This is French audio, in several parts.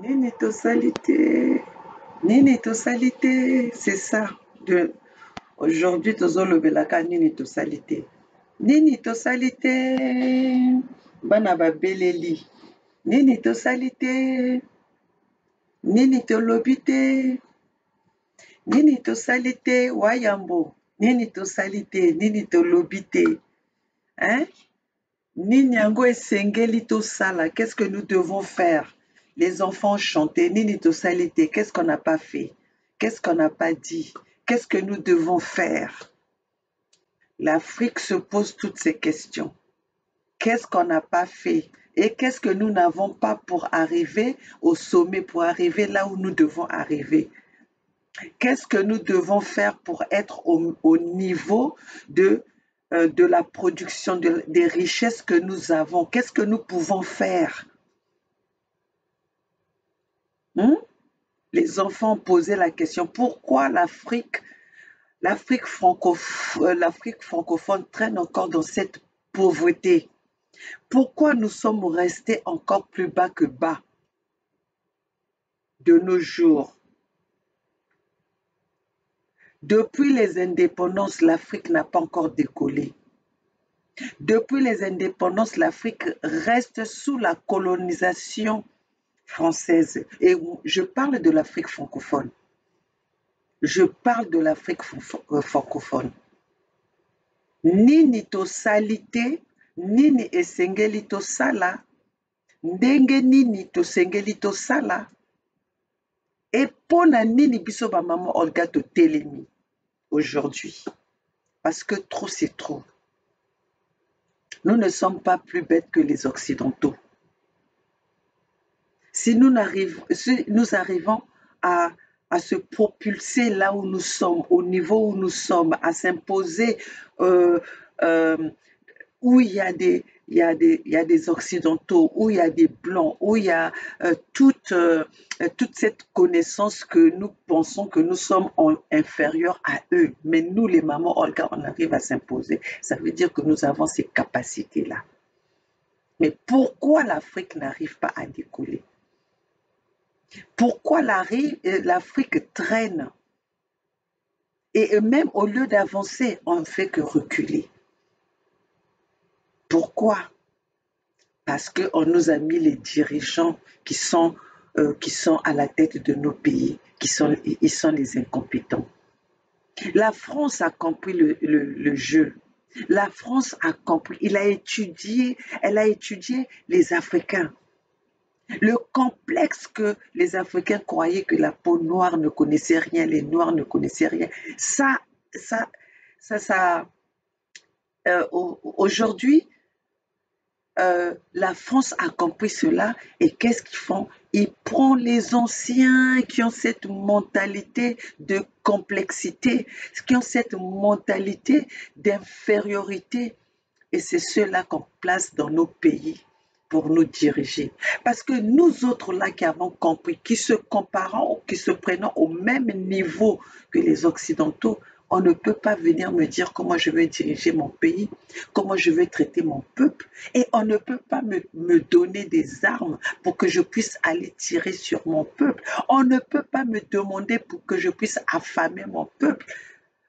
Nini tosalité, nini tosalité, c'est ça. Aujourd'hui, tozolobelaka nini tosalité. Nini tosalité, bana babeleli. Nini tosalité, nini tolobi te, nini tosalité, wayambo. Nini tosalité, nini tolobi te. Hein? Nini yango esengeli tosala, qu'est-ce que nous devons faire? Les enfants chantaient, nini tosalité, qu'est-ce qu'on n'a pas fait? Qu'est-ce qu'on n'a pas dit? Qu'est-ce que nous devons faire? L'Afrique se pose toutes ces questions. Qu'est-ce qu'on n'a pas fait? Et qu'est-ce que nous n'avons pas pour arriver au sommet, pour arriver là où nous devons arriver? Qu'est-ce que nous devons faire pour être au niveau de la production, des richesses que nous avons? Qu'est-ce que nous pouvons faire? Les enfants posaient la question, pourquoi l'Afrique francophone traîne encore dans cette pauvreté? Pourquoi nous sommes restés encore plus bas que bas de nos jours? Depuis les indépendances, l'Afrique n'a pas encore décollé. Depuis les indépendances, l'Afrique reste sous la colonisation française. Et je parle de l'Afrique francophone. Je parle de l'Afrique francophone. Nini tosali te, nini esengeli tosala, ndenge nini tosengeli tosala, et pona nini biso ba maman Olga totelemi aujourd'hui. Parce que trop c'est trop. Nous ne sommes pas plus bêtes que les Occidentaux. Si nous arrivons à se propulser là où nous sommes, au niveau où nous sommes, à s'imposer où il y a des Occidentaux, où il y a des Blancs, où il y a toute cette connaissance que nous pensons que nous sommes inférieurs à eux. Mais nous, les mamans Olga, on arrive à s'imposer. Ça veut dire que nous avons ces capacités-là. Mais pourquoi l'Afrique n'arrive pas à décoller? Pourquoi l'Afrique traîne? Et même au lieu d'avancer, on ne fait que reculer. Pourquoi? Parce qu'on nous a mis les dirigeants qui sont à la tête de nos pays, ils sont les incompétents. La France a compris le jeu. La France a compris, elle a étudié les Africains. Le complexe que les Africains croyaient que la peau noire ne connaissait rien, les Noirs ne connaissaient rien. Aujourd'hui, la France a compris cela et qu'est-ce qu'ils font? Ils prennent les anciens qui ont cette mentalité de complexité, qui ont cette mentalité d'infériorité et c'est ceux-là qu'on place dans nos pays pour nous diriger. Parce que nous autres là qui avons compris, qui se comparons, qui se prenons au même niveau que les Occidentaux, on ne peut pas venir me dire comment je vais diriger mon pays, comment je vais traiter mon peuple, et on ne peut pas me donner des armes pour que je puisse aller tirer sur mon peuple. On ne peut pas me demander pour que je puisse affamer mon peuple,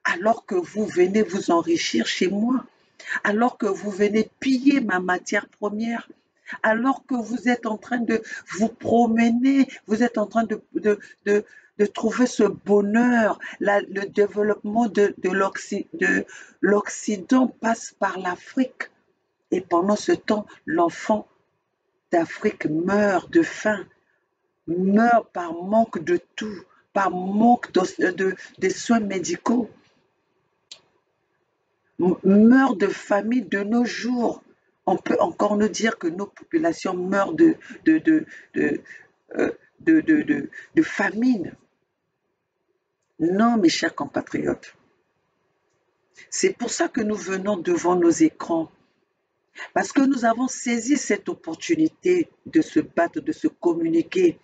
alors que vous venez vous enrichir chez moi, alors que vous venez piller ma matière première, alors que vous êtes en train de vous promener, vous êtes en train de trouver ce bonheur. Le développement de l'Occident passe par l'Afrique. Et pendant ce temps, l'enfant d'Afrique meurt de faim, meurt par manque de tout, par manque de soins médicaux, meurt de famine de nos jours. On peut encore nous dire que nos populations meurent de famine. Non, mes chers compatriotes. C'est pour ça que nous venons devant nos écrans. Parce que nous avons saisi cette opportunité de se battre, de se communiquer.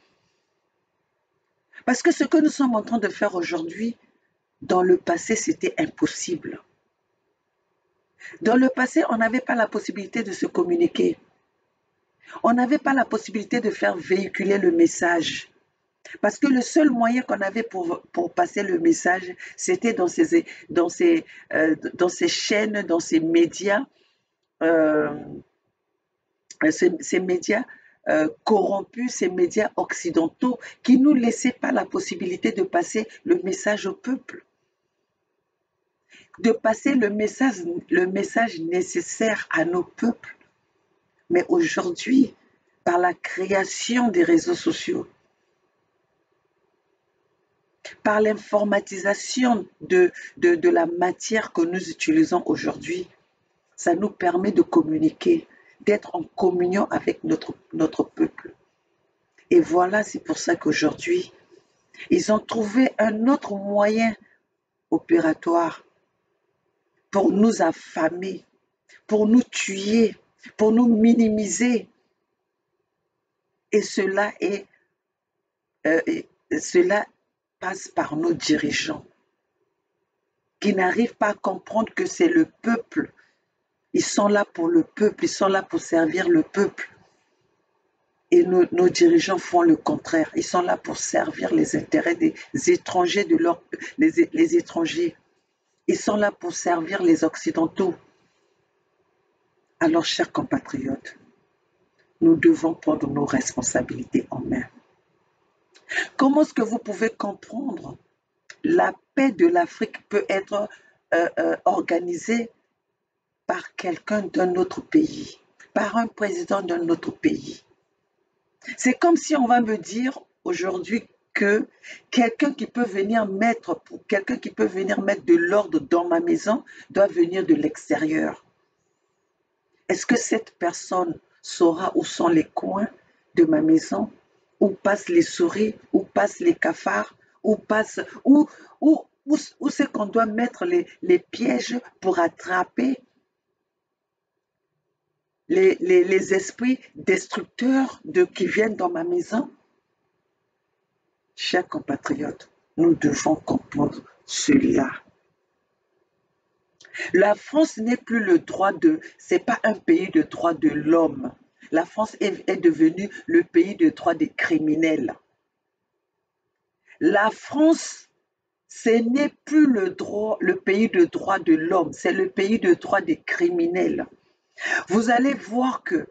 Parce que ce que nous sommes en train de faire aujourd'hui, dans le passé, c'était impossible. Dans le passé, on n'avait pas la possibilité de se communiquer. On n'avait pas la possibilité de faire véhiculer le message. Parce que le seul moyen qu'on avait pour passer le message, c'était dans ces chaînes, dans ces médias, euh, ces médias corrompus, ces médias occidentaux qui ne nous laissaient pas la possibilité de passer le message au peuple, de passer le message nécessaire à nos peuples. Mais aujourd'hui, par la création des réseaux sociaux, par l'informatisation de la matière que nous utilisons aujourd'hui, ça nous permet de communiquer, d'être en communion avec notre peuple. Et voilà, c'est pour ça qu'aujourd'hui, ils ont trouvé un autre moyen opératoire pour nous affamer, pour nous tuer, pour nous minimiser. Et cela passe par nos dirigeants qui n'arrivent pas à comprendre que c'est le peuple. Ils sont là pour le peuple, ils sont là pour servir le peuple. Et nos dirigeants font le contraire. Ils sont là pour servir les intérêts des étrangers, les étrangers. Ils sont là pour servir les Occidentaux. Alors, chers compatriotes, nous devons prendre nos responsabilités en main. Comment est-ce que vous pouvez comprendre la paix de l'Afrique peut être organisée par quelqu'un d'un autre pays, par un président d'un autre pays? C'est comme si on va me dire aujourd'hui que quelqu'un qui peut venir mettre de l'ordre dans ma maison doit venir de l'extérieur. Est-ce que cette personne saura où sont les coins de ma maison, où passent les souris, où passent les cafards, où c'est qu'on doit mettre les pièges pour attraper les esprits destructeurs qui viennent dans ma maison? Chers compatriotes, nous devons comprendre cela. La France n'est plus c'est pas un pays de droits de l'homme. La France est devenue le pays de droits des criminels. La France, ce n'est plus le pays de droits de l'homme, c'est le pays de droits des criminels. Vous allez voir que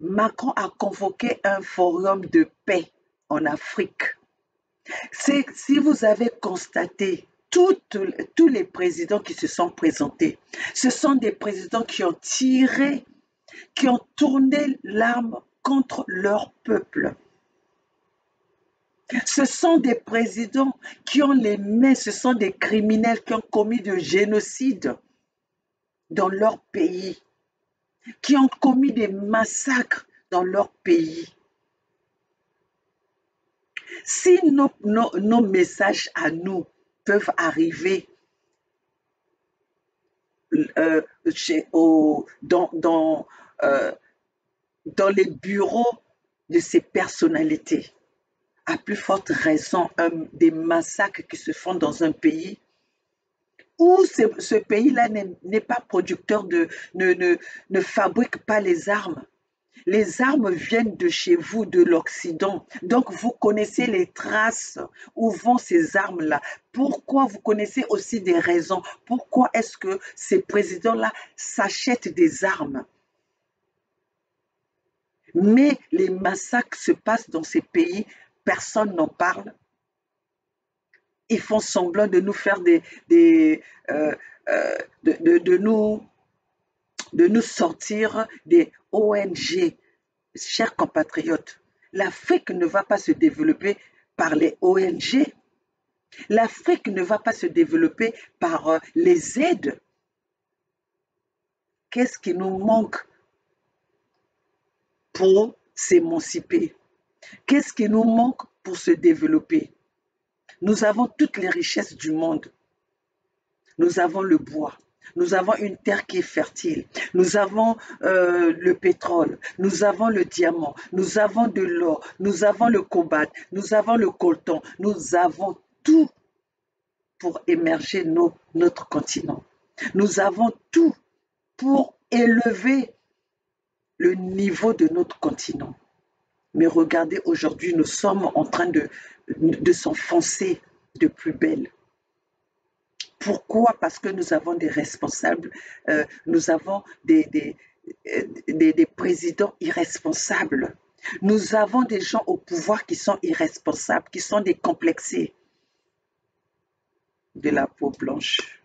Macron a convoqué un forum de paix en Afrique. Si vous avez constaté, tous les présidents qui se sont présentés, ce sont des présidents qui ont tourné l'arme contre leur peuple. Ce sont des présidents qui ont les mains, ce sont des criminels qui ont commis de génocide dans leur pays, qui ont commis des massacres dans leur pays. Si nos messages à nous peuvent arriver dans les bureaux de ces personnalités, à plus forte raison, des massacres qui se font dans un pays où ce pays-là n'est pas producteur ne fabrique pas les armes. Les armes viennent de chez vous, de l'Occident. Donc, vous connaissez les traces où vont ces armes-là. Pourquoi? Vous connaissez aussi des raisons. Pourquoi est-ce que ces présidents-là s'achètent des armes? Mais les massacres se passent dans ces pays, personne n'en parle. Ils font semblant de nous faire de nous sortir des ONG. Chers compatriotes, l'Afrique ne va pas se développer par les ONG. L'Afrique ne va pas se développer par les aides. Qu'est-ce qui nous manque pour s'émanciper? Qu'est-ce qui nous manque pour se développer? Nous avons toutes les richesses du monde. Nous avons le bois. Nous avons une terre qui est fertile. Nous avons le pétrole. Nous avons le diamant. Nous avons de l'or. Nous avons le cobalt. Nous avons le coltan. Nous avons tout pour émerger notre continent. Nous avons tout pour élever le niveau de notre continent. Mais regardez, aujourd'hui, nous sommes en train de s'enfoncer de plus belle. Pourquoi? Parce que nous avons des responsables, nous avons des présidents irresponsables. Nous avons des gens au pouvoir qui sont irresponsables, qui sont décomplexés de la peau blanche,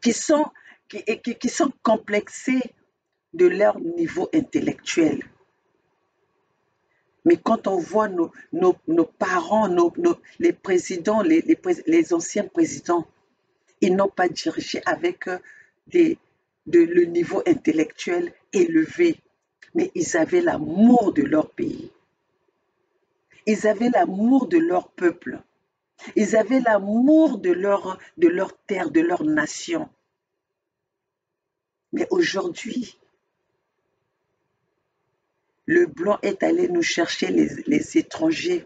qui sont complexés de leur niveau intellectuel. Mais quand on voit nos parents, les présidents, les anciens présidents, ils n'ont pas dirigé avec le niveau intellectuel élevé, mais ils avaient l'amour de leur pays. Ils avaient l'amour de leur peuple. Ils avaient l'amour de leur terre, de leur nation. Mais aujourd'hui, le blanc est allé nous chercher les étrangers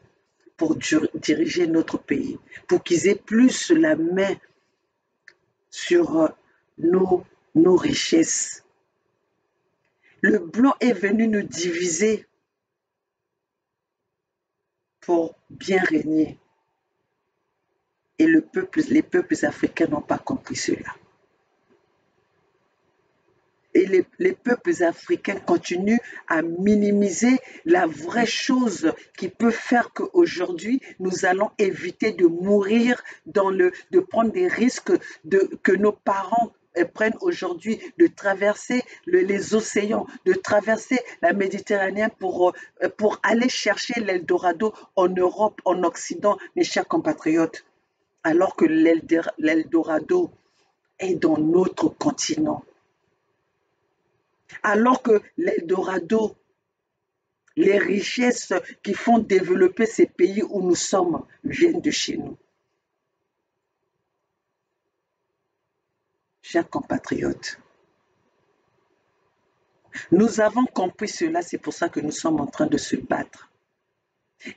pour diriger notre pays, pour qu'ils aient plus la main sur nos richesses. Le blanc est venu nous diviser pour bien régner. Et les peuples africains n'ont pas compris cela. Et les peuples africains continuent à minimiser la vraie chose qui peut faire qu'aujourd'hui, nous allons éviter de mourir, de prendre des risques que nos parents prennent aujourd'hui, de traverser les océans, de traverser la Méditerranée pour aller chercher l'Eldorado en Europe, en Occident, mes chers compatriotes. Alors que l'Eldorado est dans notre continent. Alors que l'Eldorado, les richesses qui font développer ces pays où nous sommes viennent de chez nous. Chers compatriotes, nous avons compris cela, c'est pour ça que nous sommes en train de se battre.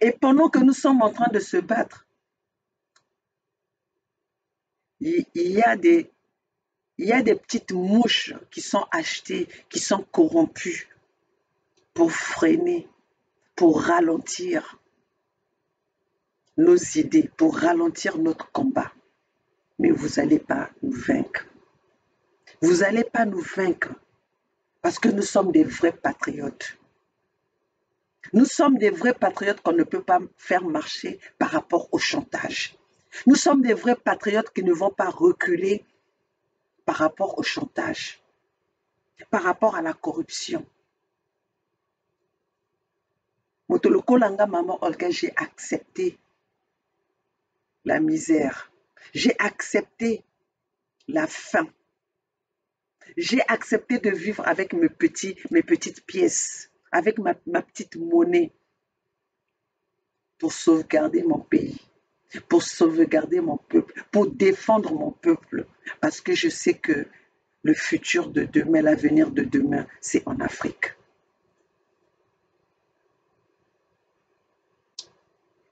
Et pendant que nous sommes en train de se battre, il y a des petites mouches qui sont achetées, qui sont corrompues pour freiner, pour ralentir nos idées, pour ralentir notre combat. Mais vous n'allez pas nous vaincre. Vous n'allez pas nous vaincre parce que nous sommes des vrais patriotes. Nous sommes des vrais patriotes qu'on ne peut pas faire marcher par rapport au chantage. Nous sommes des vrais patriotes qui ne vont pas reculer par rapport au chantage, par rapport à la corruption. Motolokolanga Maman Olga, j'ai accepté la misère. J'ai accepté la faim. J'ai accepté de vivre avec mes petites pièces, avec ma petite monnaie pour sauvegarder mon pays, pour sauvegarder mon peuple, pour défendre mon peuple. Parce que je sais que le futur de demain, l'avenir de demain, c'est en Afrique.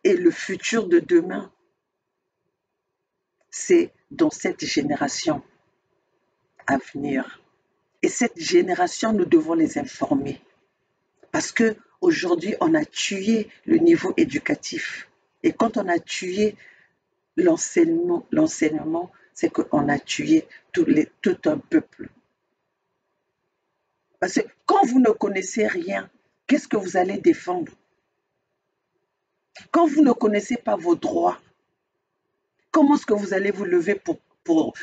Et le futur de demain, c'est dans cette génération à venir. Et cette génération, nous devons les informer. Parce qu'aujourd'hui, on a tué le niveau éducatif. Et quand on a tué l'enseignement, c'est qu'on a tué tout un peuple. Parce que quand vous ne connaissez rien, qu'est-ce que vous allez défendre? Quand vous ne connaissez pas vos droits, comment est-ce que vous allez vous lever pour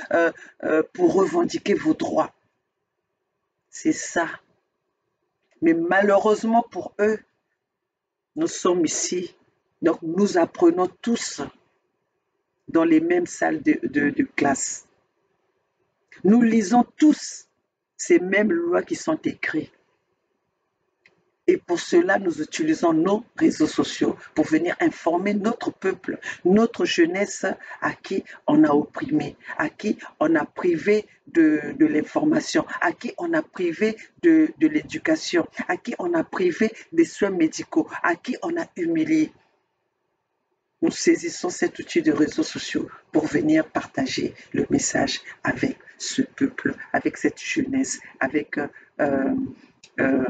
revendiquer vos droits? C'est ça. Mais malheureusement pour eux, nous sommes ici, donc nous apprenons tous dans les mêmes salles de classe. Nous lisons tous ces mêmes lois qui sont écrites. Et pour cela, nous utilisons nos réseaux sociaux pour venir informer notre peuple, notre jeunesse à qui on a opprimé, à qui on a privé de l'information, à qui on a privé de l'éducation, à qui on a privé des soins médicaux, à qui on a humilié. Nous saisissons cet outil de réseaux sociaux pour venir partager le message avec ce peuple, avec cette jeunesse, avec euh,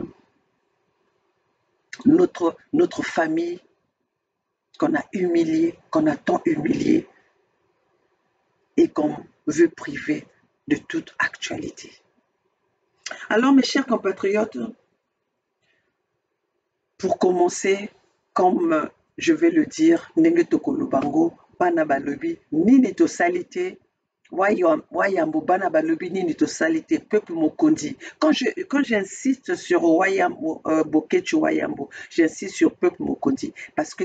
notre famille qu'on a humiliée, qu'on a tant humiliée et qu'on veut priver de toute actualité. Alors, mes chers compatriotes, pour commencer, comme je vais le dire, Ndenge Tokolobango, Bana Balobi, Nini Tosalité, Wayambo, Bana Balobi, Nini Tosalité, Peuple Mokondi. Quand j'insiste sur Wayambo, Bokechu Wayambo, j'insiste sur Peuple Mokondi, parce que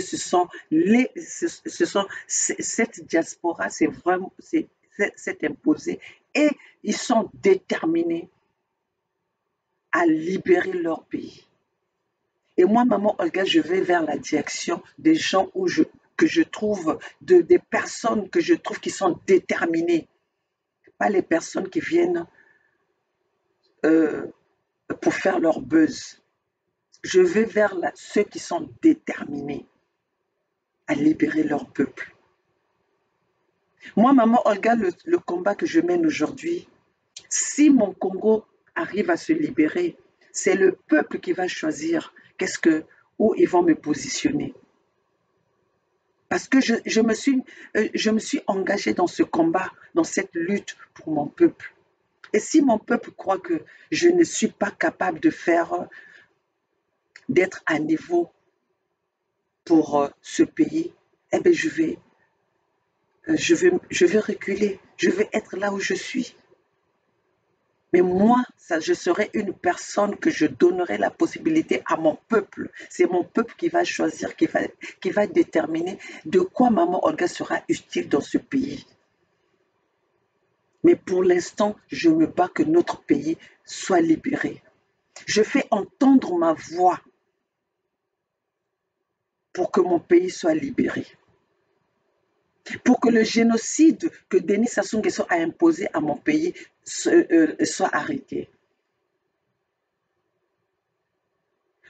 cette diaspora, c'est vraiment, c'est imposé, et ils sont déterminés à libérer leur pays. Et moi, maman Olga, je vais vers la direction des gens que je trouve, des personnes que je trouve qui sont déterminées. Pas les personnes qui viennent pour faire leur buzz. Je vais vers ceux qui sont déterminés à libérer leur peuple. Moi, maman Olga, le combat que je mène aujourd'hui, si mon Congo arrive à se libérer, c'est le peuple qui va choisir où ils vont me positionner. Parce que je me suis engagée dans ce combat, dans cette lutte pour mon peuple. Et si mon peuple croit que je ne suis pas capable d'être à niveau pour ce pays, eh bien je vais reculer, je vais être là où je suis. Mais moi, je serai une personne que je donnerai la possibilité à mon peuple. C'est mon peuple qui va choisir, qui va déterminer de quoi maman Olga sera utile dans ce pays. Mais pour l'instant, je me bats que notre pays soit libéré. Je fais entendre ma voix pour que mon pays soit libéré. Pour que le génocide que Denis Sassou Nguesso a imposé à mon pays soit arrêté.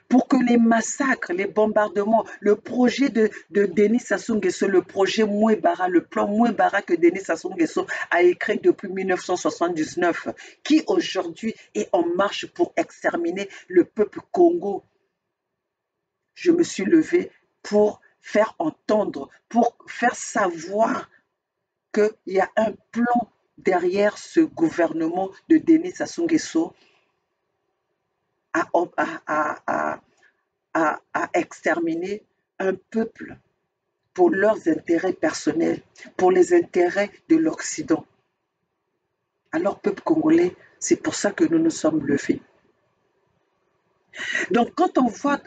Pour que les massacres, les bombardements, le projet de Denis Sassou Nguesso, le projet Mouébara, le plan Mouébara que Denis Sassou Nguesso a écrit depuis 1979, qui aujourd'hui est en marche pour exterminer le peuple Congo. Je me suis levée pour faire entendre, pour faire savoir qu'il y a un plan derrière ce gouvernement de Denis Sassou Nguesso à exterminer un peuple pour leurs intérêts personnels, pour les intérêts de l'Occident. Alors, peuple congolais, c'est pour ça que nous nous sommes levés. Donc, quand on voit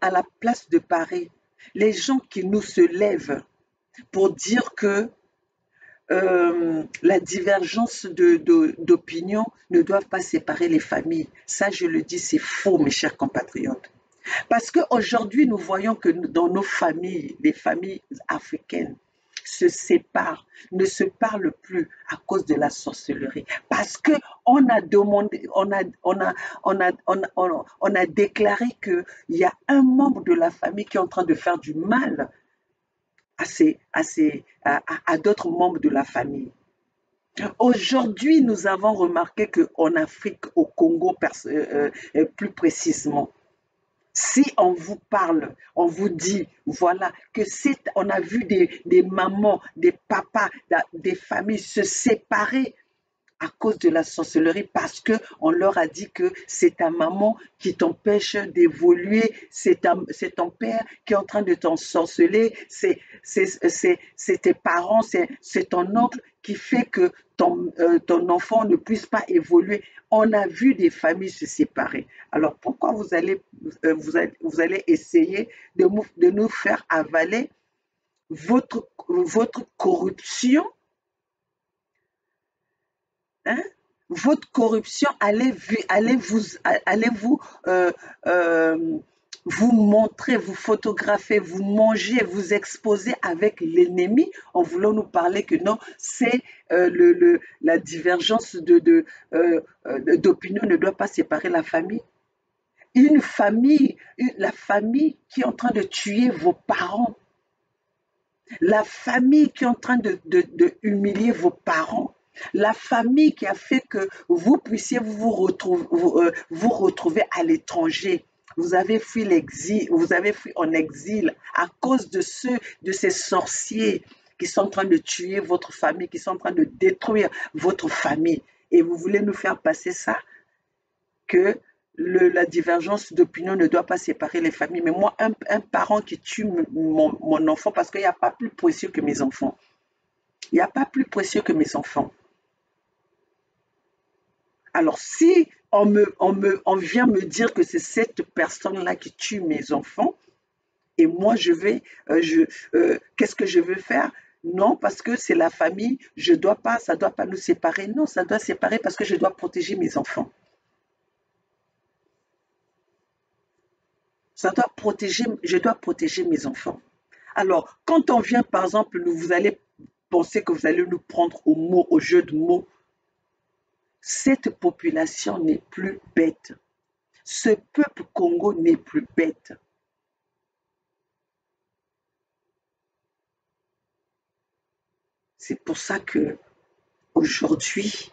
à la place de Paris, les gens qui nous se lèvent pour dire que la divergence d'opinion ne doit pas séparer les familles, ça, je le dis, c'est faux, mes chers compatriotes. Parce qu'aujourd'hui, nous voyons que dans nos familles, les familles africaines se séparent, ne se parlent plus à cause de la sorcellerie. Parce qu'on a demandé, on a déclaré qu'il y a un membre de la famille qui est en train de faire du mal à d'autres membres de la famille. Aujourd'hui, nous avons remarqué qu'en Afrique, au Congo plus précisément, si on vous parle, on vous dit, voilà, on a vu des mamans, des papas, des familles se séparer à cause de la sorcellerie parce qu'on leur a dit que c'est ta maman qui t'empêche d'évoluer, c'est ton père qui est en train de t'ensorceler, c'est tes parents, c'est ton oncle qui fait que ton enfant ne puisse pas évoluer. On a vu des familles se séparer. Alors pourquoi vous allez essayer de nous faire avaler votre corruption? Hein? Votre corruption allez vous montrer, vous photographier, vous manger, vous exposer avec l'ennemi en voulant nous parler que non, c'est la divergence d'opinion ne doit pas séparer la famille. Une famille, la famille qui est en train de tuer vos parents, la famille qui est en train de humilier vos parents, La famille qui a fait que vous puissiez vous retrouver à l'étranger. Vous avez fui l'exil, vous avez fui en exil à cause de ces sorciers qui sont en train de tuer votre famille, qui sont en train de détruire votre famille. Et vous voulez nous faire passer ça, que la divergence d'opinion ne doit pas séparer les familles. Mais moi, un parent qui tue mon enfant, parce qu'il n'y a pas plus précieux que mes enfants. Il n'y a pas plus précieux que mes enfants. Alors, si on vient me dire que c'est cette personne-là qui tue mes enfants, et moi, qu'est-ce que je veux faire? Non, parce que c'est la famille, ça doit pas nous séparer. Non, ça doit séparer parce que je dois protéger mes enfants. Je dois protéger mes enfants. Alors, quand on vient, par exemple, vous allez penser que vous allez nous prendre au jeu de mots. Cette population n'est plus bête. Ce peuple Congo n'est plus bête. C'est pour ça que aujourd'hui,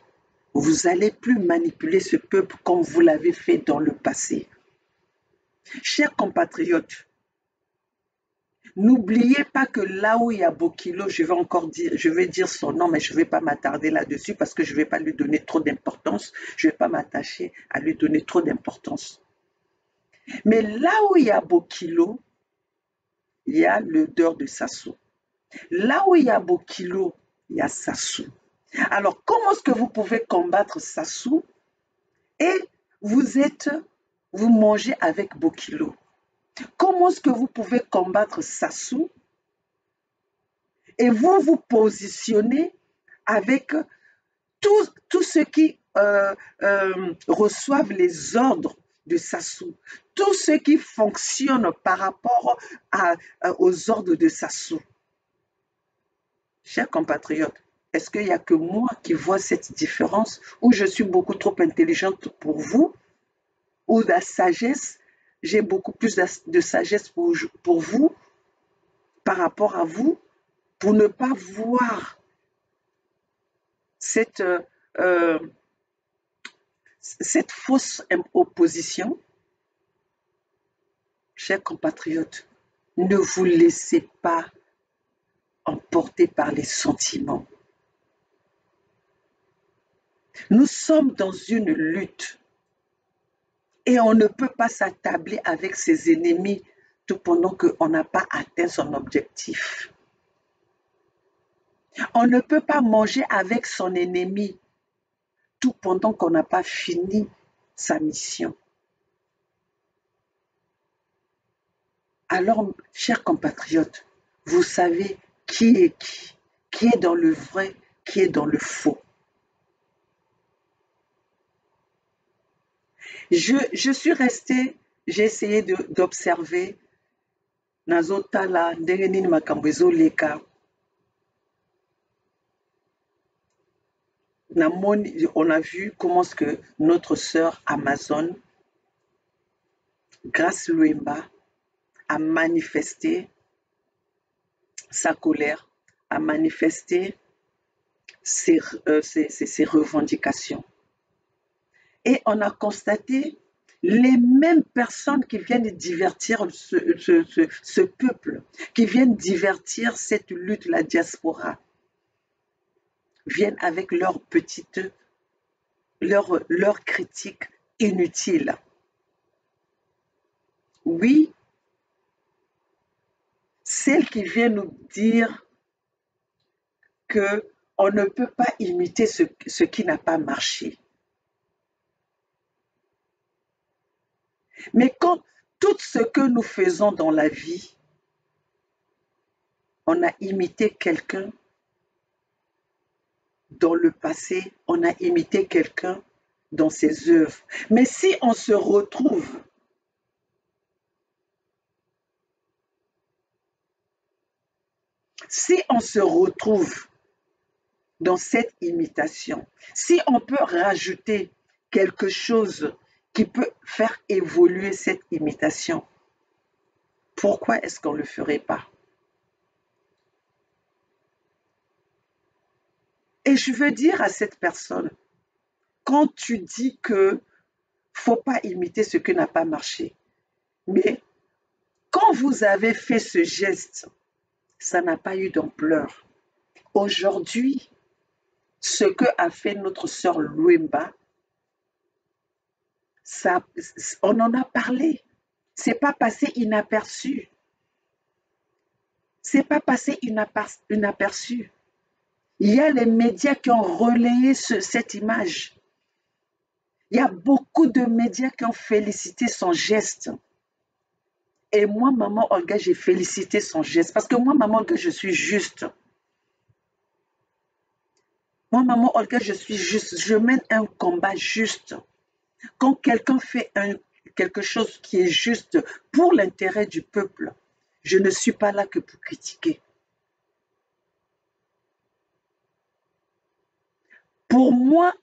vous allez plus manipuler ce peuple comme vous l'avez fait dans le passé. Chers compatriotes, n'oubliez pas que là où il y a Bokilo, je vais dire son nom, mais je ne vais pas m'attarder là-dessus parce que je ne vais pas lui donner trop d'importance. Je ne vais pas m'attacher à lui donner trop d'importance. Mais là où il y a Bokilo, il y a l'odeur de Sassou. Là où il y a Bokilo, il y a Sassou. Alors, comment est-ce que vous pouvez combattre Sassou et vous mangez avec Bokilo? Comment est-ce que vous pouvez combattre Sassou et vous vous positionnez avec tous ceux qui reçoivent les ordres de Sassou, tous ceux qui fonctionnent par rapport aux ordres de Sassou? Chers compatriotes, est-ce qu'il n'y a que moi qui vois cette différence, ou je suis beaucoup trop intelligente pour vous, ou la sagesse, j'ai beaucoup plus de sagesse pour vous, par rapport à vous, pour ne pas voir cette fausse opposition? Chers compatriotes, ne vous laissez pas emporter par les sentiments. Nous sommes dans une lutte et on ne peut pas s'attabler avec ses ennemis tout pendant qu'on n'a pas atteint son objectif. On ne peut pas manger avec son ennemi tout pendant qu'on n'a pas fini sa mission. Alors, chers compatriotes, vous savez qui est dans le vrai, qui est dans le faux. Je suis restée, j'ai essayé d'observer Nazotala, ndenge nini makambo ezoleka. On a vu comment est-ce que notre sœur Amazon, Grace Luemba, a manifesté sa colère, a manifesté ses revendications. Et on a constaté les mêmes personnes qui viennent divertir ce peuple, qui viennent divertir cette lutte, la diaspora, viennent avec leurs critiques inutiles. Oui, celle qui vient nous dire qu'on ne peut pas imiter ce qui n'a pas marché. Mais quand tout ce que nous faisons dans la vie, on a imité quelqu'un dans le passé, on a imité quelqu'un dans ses œuvres. Mais si on se retrouve dans cette imitation, si on peut rajouter quelque chose qui peut faire évoluer cette imitation, pourquoi est-ce qu'on ne le ferait pas? Et je veux dire à cette personne, quand tu dis que faut pas imiter ce qui n'a pas marché, mais quand vous avez fait ce geste, ça n'a pas eu d'ampleur. Aujourd'hui, ce que a fait notre sœur Louemba, ça, on en a parlé. C'est pas passé inaperçu. C'est pas passé inaperçu. Il y a les médias qui ont relayé cette image. Il y a beaucoup de médias qui ont félicité son geste. Et moi, maman Olga, j'ai félicité son geste. Parce que moi, maman Olga, je suis juste. Moi, maman Olga, je suis juste. Je mène un combat juste. Quand quelqu'un fait quelque chose qui est juste pour l'intérêt du peuple, je ne suis pas là que pour critiquer. Pour moi,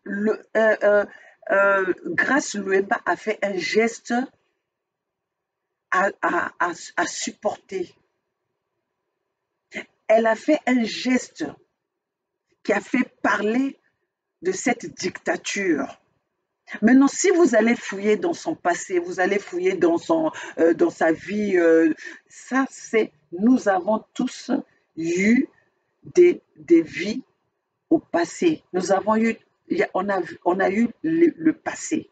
Grace Louemba a fait un geste à supporter. Elle a fait un geste qui a fait parler de cette dictature. Maintenant, si vous allez fouiller dans son passé, vous allez fouiller dans sa vie, ça c'est, nous avons tous eu des vies au passé. Nous avons eu, on a eu le passé.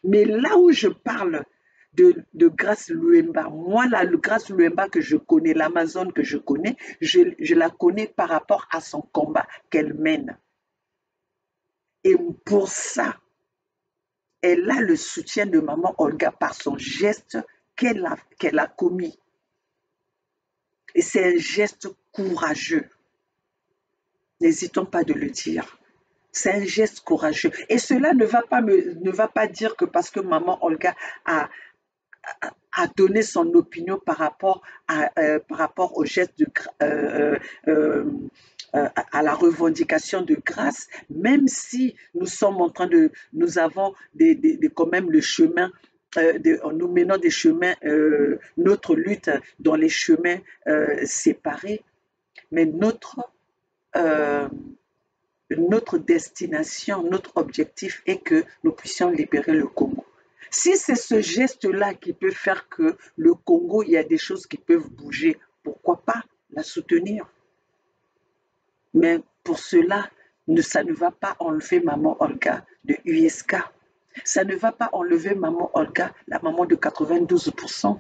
Mais là où je parle de Grace Louemba, moi, la Grace Louemba que je connais, l'Amazone que je connais, je la connais par rapport à son combat qu'elle mène. Et pour ça, elle a le soutien de maman Olga par son geste qu'elle a commis. Et c'est un geste courageux. N'hésitons pas de le dire. C'est un geste courageux. Et cela ne va pas dire que parce que maman Olga a donné son opinion par rapport au geste à la revendication de grâce, même si nous avons quand même le chemin, nous menons des chemins, notre lutte dans les chemins séparés, mais notre destination, notre objectif est que nous puissions libérer le Congo. Si c'est ce geste-là qui peut faire que le Congo, il y a des choses qui peuvent bouger, pourquoi pas la soutenir? Mais pour cela, ça ne va pas enlever maman Olga de USK. Ça ne va pas enlever maman Olga, la maman de 92%,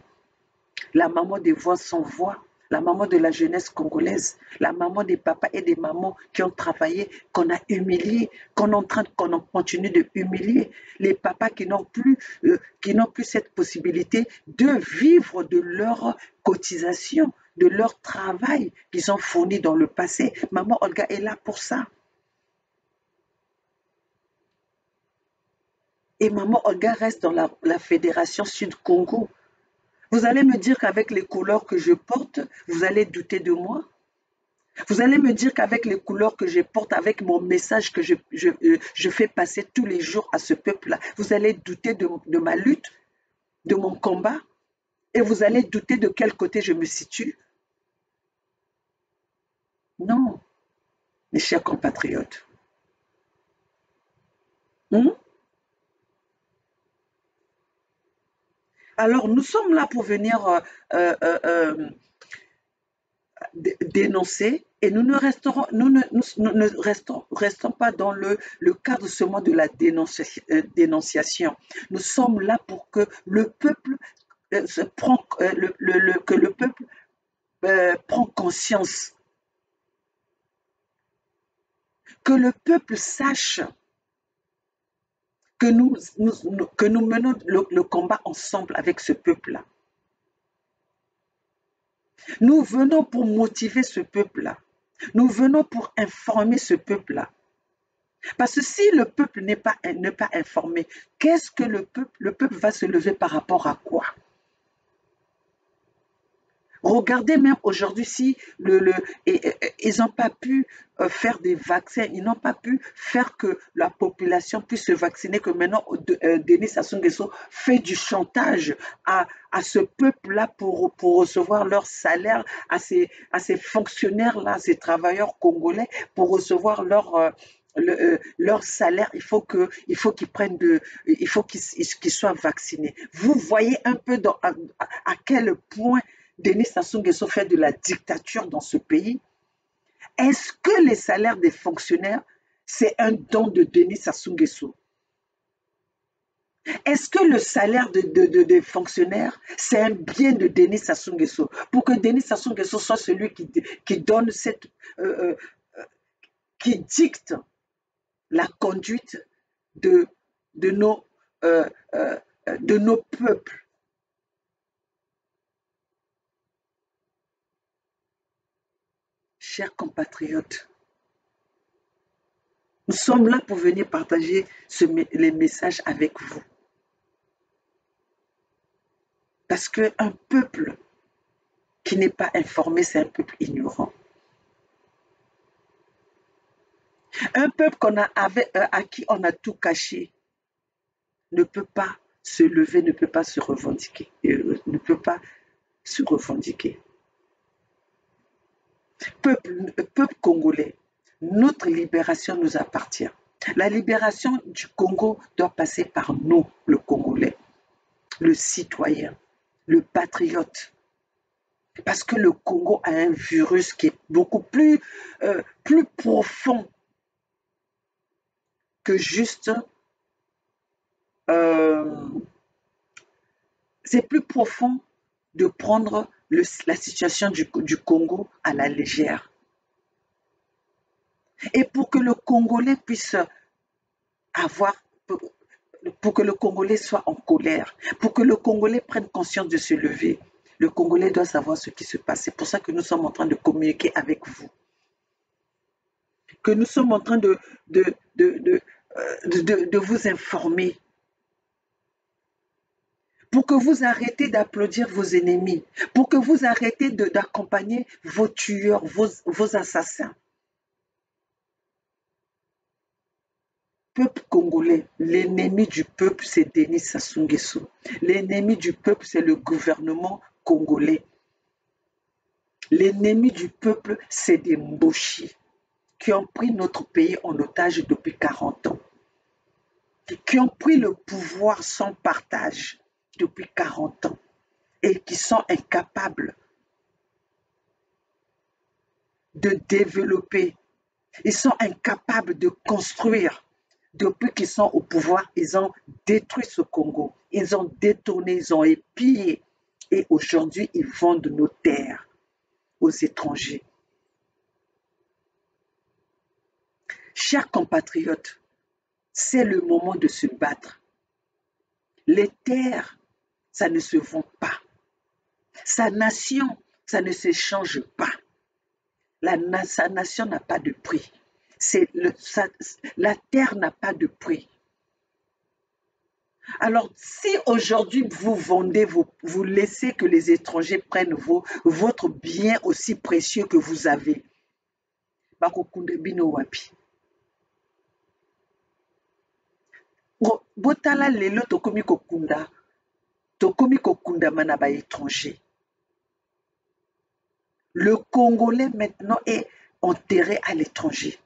la maman des voix sans voix, la maman de la jeunesse congolaise, la maman des papas et des mamans qui ont travaillé, qu'on a humiliés, qu'on continue de humilier, les papas qui n'ont plus cette possibilité de vivre de leur cotisation, de leur travail qu'ils ont fourni dans le passé. Maman Olga est là pour ça. Et maman Olga reste dans la Fédération Sud-Congo. Vous allez me dire qu'avec les couleurs que je porte, vous allez douter de moi? Vous allez me dire qu'avec les couleurs que je porte, avec mon message que je fais passer tous les jours à ce peuple-là, vous allez douter de ma lutte, de mon combat, et vous allez douter de quel côté je me situe? Non, mes chers compatriotes. Alors, nous sommes là pour venir dénoncer, et nous ne restons pas dans le cadre seulement de la dénonciation. Nous sommes là pour que le peuple prend conscience, que le peuple sache que nous menons le combat ensemble avec ce peuple-là. Nous venons pour motiver ce peuple-là. Nous venons pour informer ce peuple-là. Parce que si le peuple n'est pas informé, qu'est-ce que le peuple va se lever par rapport à quoi? Regardez même aujourd'hui si ils n'ont pas pu faire des vaccins, ils n'ont pas pu faire que la population puisse se vacciner, que maintenant Denis Sassou Nguesso fait du chantage à ce peuple-là pour recevoir leur salaire, à ces fonctionnaires-là, ces travailleurs congolais, pour recevoir leur salaire, il faut qu'ils prennent il faut qu'ils soient vaccinés. Vous voyez un peu à quel point Denis Sassou Nguesso fait de la dictature dans ce pays. Est-ce que les salaires des fonctionnaires, c'est un don de Denis Sassou Nguesso? Est-ce que le salaire des fonctionnaires, c'est un bien de Denis Sassou Nguesso? Pour que Denis Sassou Nguesso soit celui qui donne euh, qui dicte la conduite de, de, nos, euh, euh, de nos peuples. Chers compatriotes, nous sommes là pour venir partager les messages avec vous. Parce qu'un peuple qui n'est pas informé, c'est un peuple ignorant. Un peuple à qui on a tout caché ne peut pas se lever, ne peut pas se revendiquer. Ne peut pas se revendiquer. Peuple congolais, notre libération nous appartient. La libération du Congo doit passer par nous, le Congolais, le citoyen, le patriote. Parce que le Congo a un virus qui est beaucoup plus profond que juste... c'est plus profond de prendre la situation du Congo à la légère. Et pour que le Congolais puisse avoir... Pour que le Congolais soit en colère, pour que le Congolais prenne conscience de se lever, le Congolais doit savoir ce qui se passe. C'est pour ça que nous sommes en train de communiquer avec vous. Que nous sommes en train de vous informer. Pour que vous arrêtez d'applaudir vos ennemis. Pour que vous arrêtez d'accompagner vos tueurs, vos assassins. Peuple congolais, l'ennemi du peuple, c'est Denis Sassou Nguesso. L'ennemi du peuple, c'est le gouvernement congolais. L'ennemi du peuple, c'est des Mboshi qui ont pris notre pays en otage depuis 40 ans, qui ont pris le pouvoir sans partage depuis 40 ans et qui sont incapables de développer. Ils sont incapables de construire. Depuis qu'ils sont au pouvoir, ils ont détruit ce Congo. Ils ont détourné, ils ont pillé. Et aujourd'hui, ils vendent nos terres aux étrangers. Chers compatriotes, c'est le moment de se battre. Les terres, ça ne se vend pas. Sa nation, ça ne s'échange pas. Sa nation n'a pas de prix. La terre n'a pas de prix. Alors, si aujourd'hui vous vendez, vous laissez que les étrangers prennent votre bien aussi précieux que vous avez, bakokunde bino wapi. Botala lelo tokomi kokunda mana ba étranger. Le Congolais maintenant est enterré à l'étranger.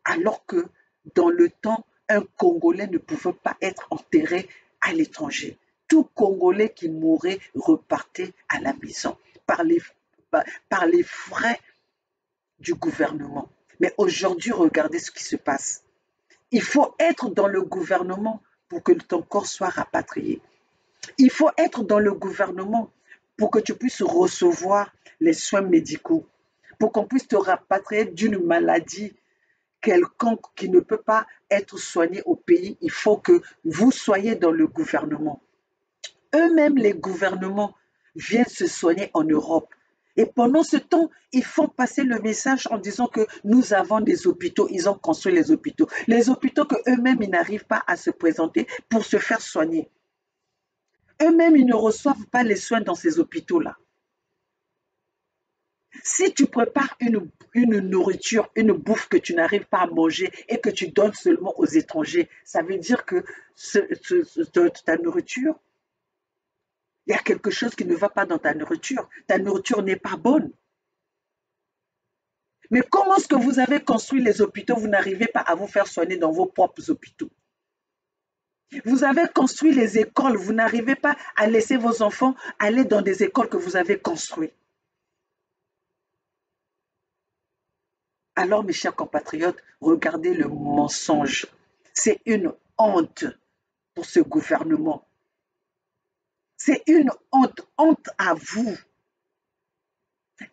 Alors que dans le temps, un Congolais ne pouvait pas être enterré à l'étranger. Tout Congolais qui mourait repartait à la maison par les frais du gouvernement. Mais aujourd'hui, regardez ce qui se passe. Il faut être dans le gouvernement pour que ton corps soit rapatrié. Il faut être dans le gouvernement pour que tu puisses recevoir les soins médicaux, pour qu'on puisse te rapatrier d'une maladie quelconque qui ne peut pas être soigné au pays. Il faut que vous soyez dans le gouvernement. Eux-mêmes, les gouvernements, viennent se soigner en Europe. Et pendant ce temps, ils font passer le message en disant que nous avons des hôpitaux, ils ont construit les hôpitaux. Les hôpitaux qu'eux-mêmes, ils n'arrivent pas à se présenter pour se faire soigner. Eux-mêmes, ils ne reçoivent pas les soins dans ces hôpitaux-là. Si tu prépares une nourriture, une bouffe que tu n'arrives pas à manger et que tu donnes seulement aux étrangers, ça veut dire que ta nourriture, il y a quelque chose qui ne va pas dans ta nourriture. Ta nourriture n'est pas bonne. Mais comment est-ce que vous avez construit les hôpitaux, vous n'arrivez pas à vous faire soigner dans vos propres hôpitaux? Vous avez construit les écoles, vous n'arrivez pas à laisser vos enfants aller dans des écoles que vous avez construites. Alors, mes chers compatriotes, regardez le mensonge. C'est une honte pour ce gouvernement. C'est une honte, honte à vous.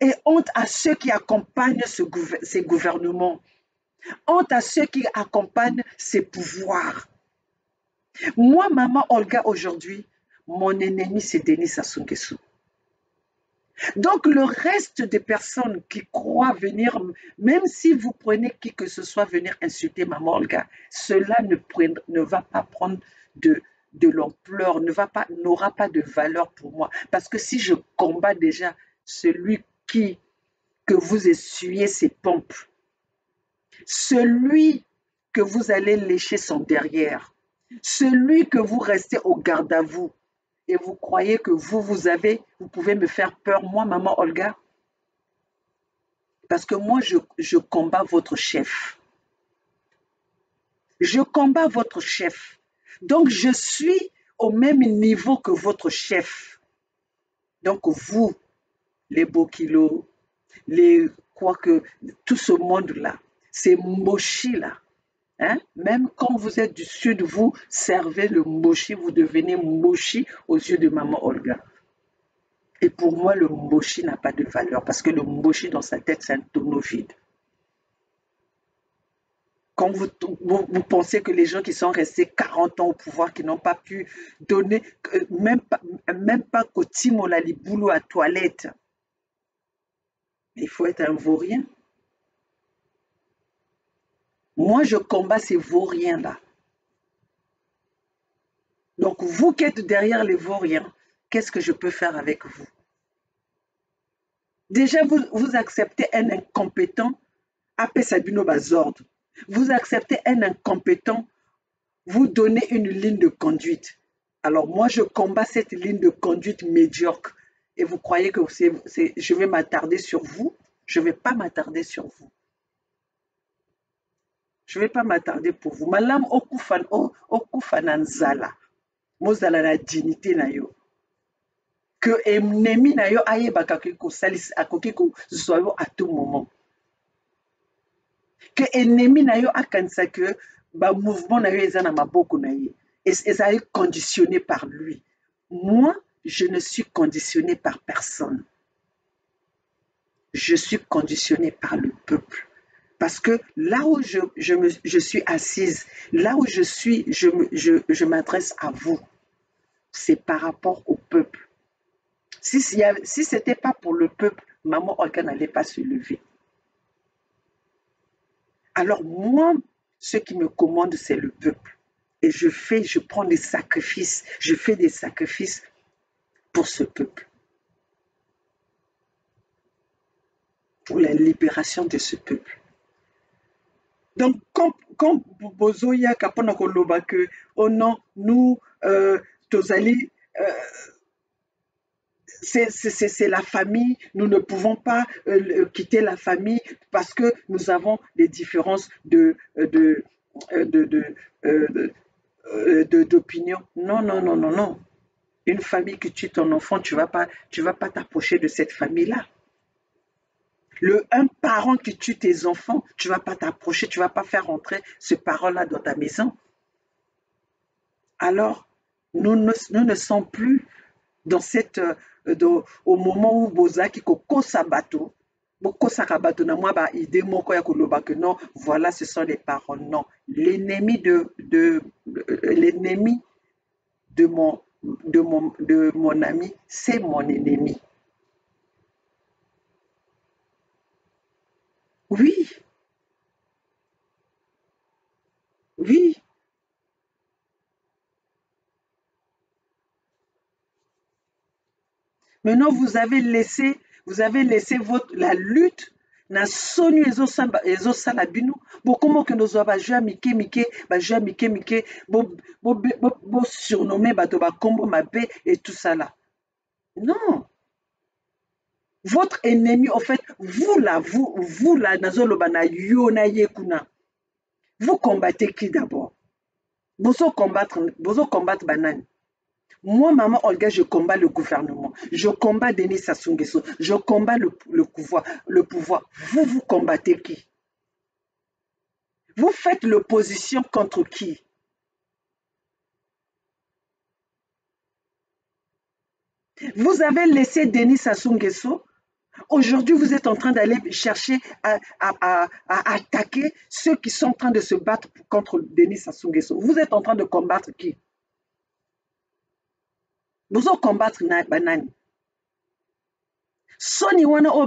Et honte à ceux qui accompagnent ces gouvernements. Honte à ceux qui accompagnent ces pouvoirs. Moi, maman Olga, aujourd'hui, mon ennemi, c'est Denis Sassou Nguesso. Donc, le reste des personnes qui croient venir, même si vous prenez qui que ce soit venir insulter maman Olga, cela ne va pas prendre de l'ampleur, n'aura pas de valeur pour moi. Parce que si je combats déjà celui que vous essuyez ses pompes, celui que vous allez lécher son derrière, celui que vous restez au garde à vous, et vous croyez que vous pouvez me faire peur, moi, maman Olga, parce que moi, je combats votre chef. Je combats votre chef. Donc, je suis au même niveau que votre chef. Donc, vous, les Bokilo, tout ce monde-là, ces mochis-là, hein? Même quand vous êtes du sud, vous servez le mochi, vous devenez mochi aux yeux de maman Olga. Et pour moi, le mochi n'a pas de valeur parce que le mochi dans sa tête, c'est un tonneau vide. Quand vous pensez que les gens qui sont restés 40 ans au pouvoir, qui n'ont pas pu donner, même pas Kotimo la boulot à toilette, il faut être un vaurien. Moi, je combats ces vauriens-là. Donc, vous qui êtes derrière les vauriens, qu'est-ce que je peux faire avec vous? Déjà, vous acceptez un incompétent, après Sabino Bazord. Vous acceptez un incompétent, vous donnez une ligne de conduite. Alors moi, je combats cette ligne de conduite médiocre. Et vous croyez que je vais m'attarder sur vous? Je ne vais pas m'attarder sur vous. Je ne vais pas m'attarder pour vous. Malam okufananzala. Mozala la dignité na yo. Que ennemi na yo aye bakakiko salis akokiko zoyo à tout moment. Que ennemi na yo akanisa que ba mouvement na yo eza na maboko na ye. Ezali conditionné par lui. Moi, je ne suis conditionné par personne. Je suis conditionné par le peuple. Parce que là où je suis assise, là où je suis, je m'adresse à vous. C'est par rapport au peuple. Si ce n'était pas pour le peuple, maman Olga n'allait pas se lever. Alors moi, ce qui me commande, c'est le peuple. Et je prends des sacrifices, je fais des sacrifices pour ce peuple. Pour la libération de ce peuple. Donc, quand Bozoya Kapona Koloba que, oh non, nous, Tozali, c'est la famille, nous ne pouvons pas quitter la famille parce que nous avons des différences d'opinion. Non, non, non, non, non. Une famille qui tue ton enfant, tu vas pas t'approcher de cette famille-là. Un parent qui tue tes enfants, tu ne vas pas t'approcher, tu ne vas pas faire entrer ce parent-là dans ta maison. Alors, nous ne sommes plus dans au moment où Bozaki kokosa bateau, bokosaka bateau na moi ba idée moko ya koloba que non, voilà, ce sont les parents. Non, l'ennemi de mon ami, c'est mon ennemi. Oui, oui. Maintenant, vous avez laissé Vous avez laissé la lutte na soni ezosala bino bokomo ke nozwa bajeu mike mike bajeu mike mike surnommer bato bakombo mabe et tout ça là. Non. Votre ennemi, en fait, vous là, nazoloba na yo na ye kuna. Vous combattez qui d'abord? Vous combattre banane. Moi, maman Olga, je combats le gouvernement. Je combats Denis Sassou Nguesso. Je combats le pouvoir. Vous combattez qui? Vous faites l'opposition contre qui? Vous avez laissé Denis Sassou Nguesso. Aujourd'hui, vous êtes en train d'aller chercher à attaquer ceux qui sont en train de se battre contre Denis Sassou Nguesso. Vous êtes en train de combattre qui? Vous allez combattre Banani. Soni wana o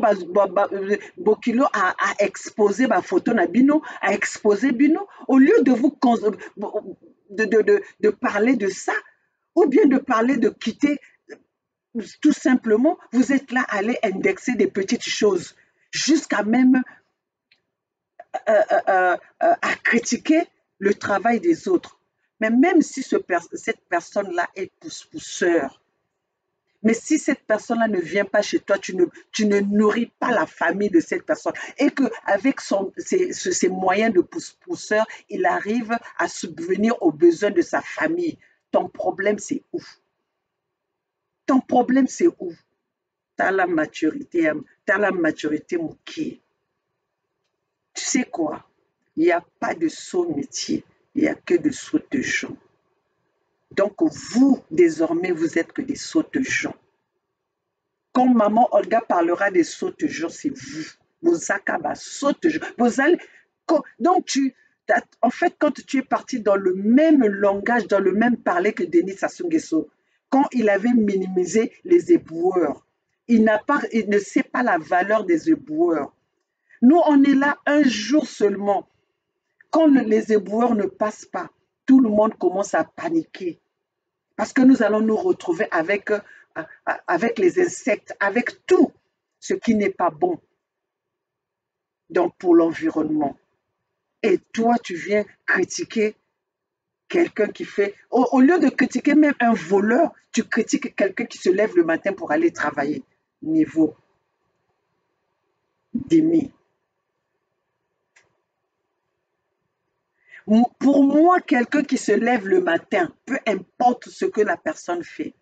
Bokilo a exposé ma photo na bino, a exposé bino, au lieu de vous de parler de ça, ou bien de parler de quitter, tout simplement, vous êtes là à aller indexer des petites choses, jusqu'à même à critiquer le travail des autres. Mais même si cette personne-là est pousseur, mais si cette personne-là ne vient pas chez toi, tu ne nourris pas la famille de cette personne. Et qu'avec ses moyens de pousseur, il arrive à subvenir aux besoins de sa famille. Ton problème, c'est où? Ton problème, c'est où? Tu as la maturité, Mouki. Tu sais quoi? Il n'y a pas de saut métier, il n'y a que de sautes gens. Donc vous, désormais, vous êtes que des sautes gens. Quand maman Olga parlera des sautes gens, c'est vous. Vos akabas sautes gens. Donc en fait, quand tu es parti dans le même langage, dans le même parler que Denis Sassou Nguesso, quand il avait minimisé les éboueurs, il ne sait pas la valeur des éboueurs. Nous, on est là un jour seulement. Quand les éboueurs ne passent pas, tout le monde commence à paniquer. Parce que nous allons nous retrouver avec les insectes, avec tout ce qui n'est pas bon donc pour l'environnement. Et toi, tu viens critiquer quelqu'un qui fait... Au lieu de critiquer même un voleur, tu critiques quelqu'un qui se lève le matin pour aller travailler. Niveau demi. Pour moi, quelqu'un qui se lève le matin, peu importe ce que la personne fait,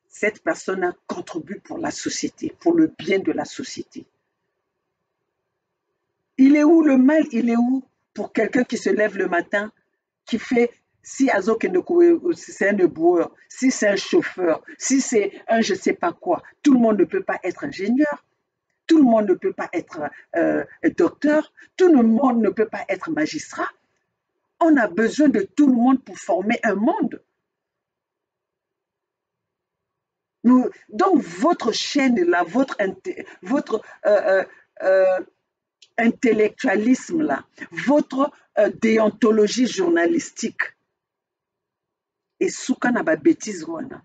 cette personne contribue pour la société, pour le bien de la société. Il est où le mal? Il est où pour quelqu'un qui se lève le matin, qui fait, si c'est un éboueur, si c'est un chauffeur, si c'est un je ne sais pas quoi, tout le monde ne peut pas être ingénieur, tout le monde ne peut pas être docteur, tout le monde ne peut pas être magistrat. On a besoin de tout le monde pour former un monde. Donc, votre chaîne là, votre intellectualisme là, votre déontologie journalistique, et soukana ba bêtise wana.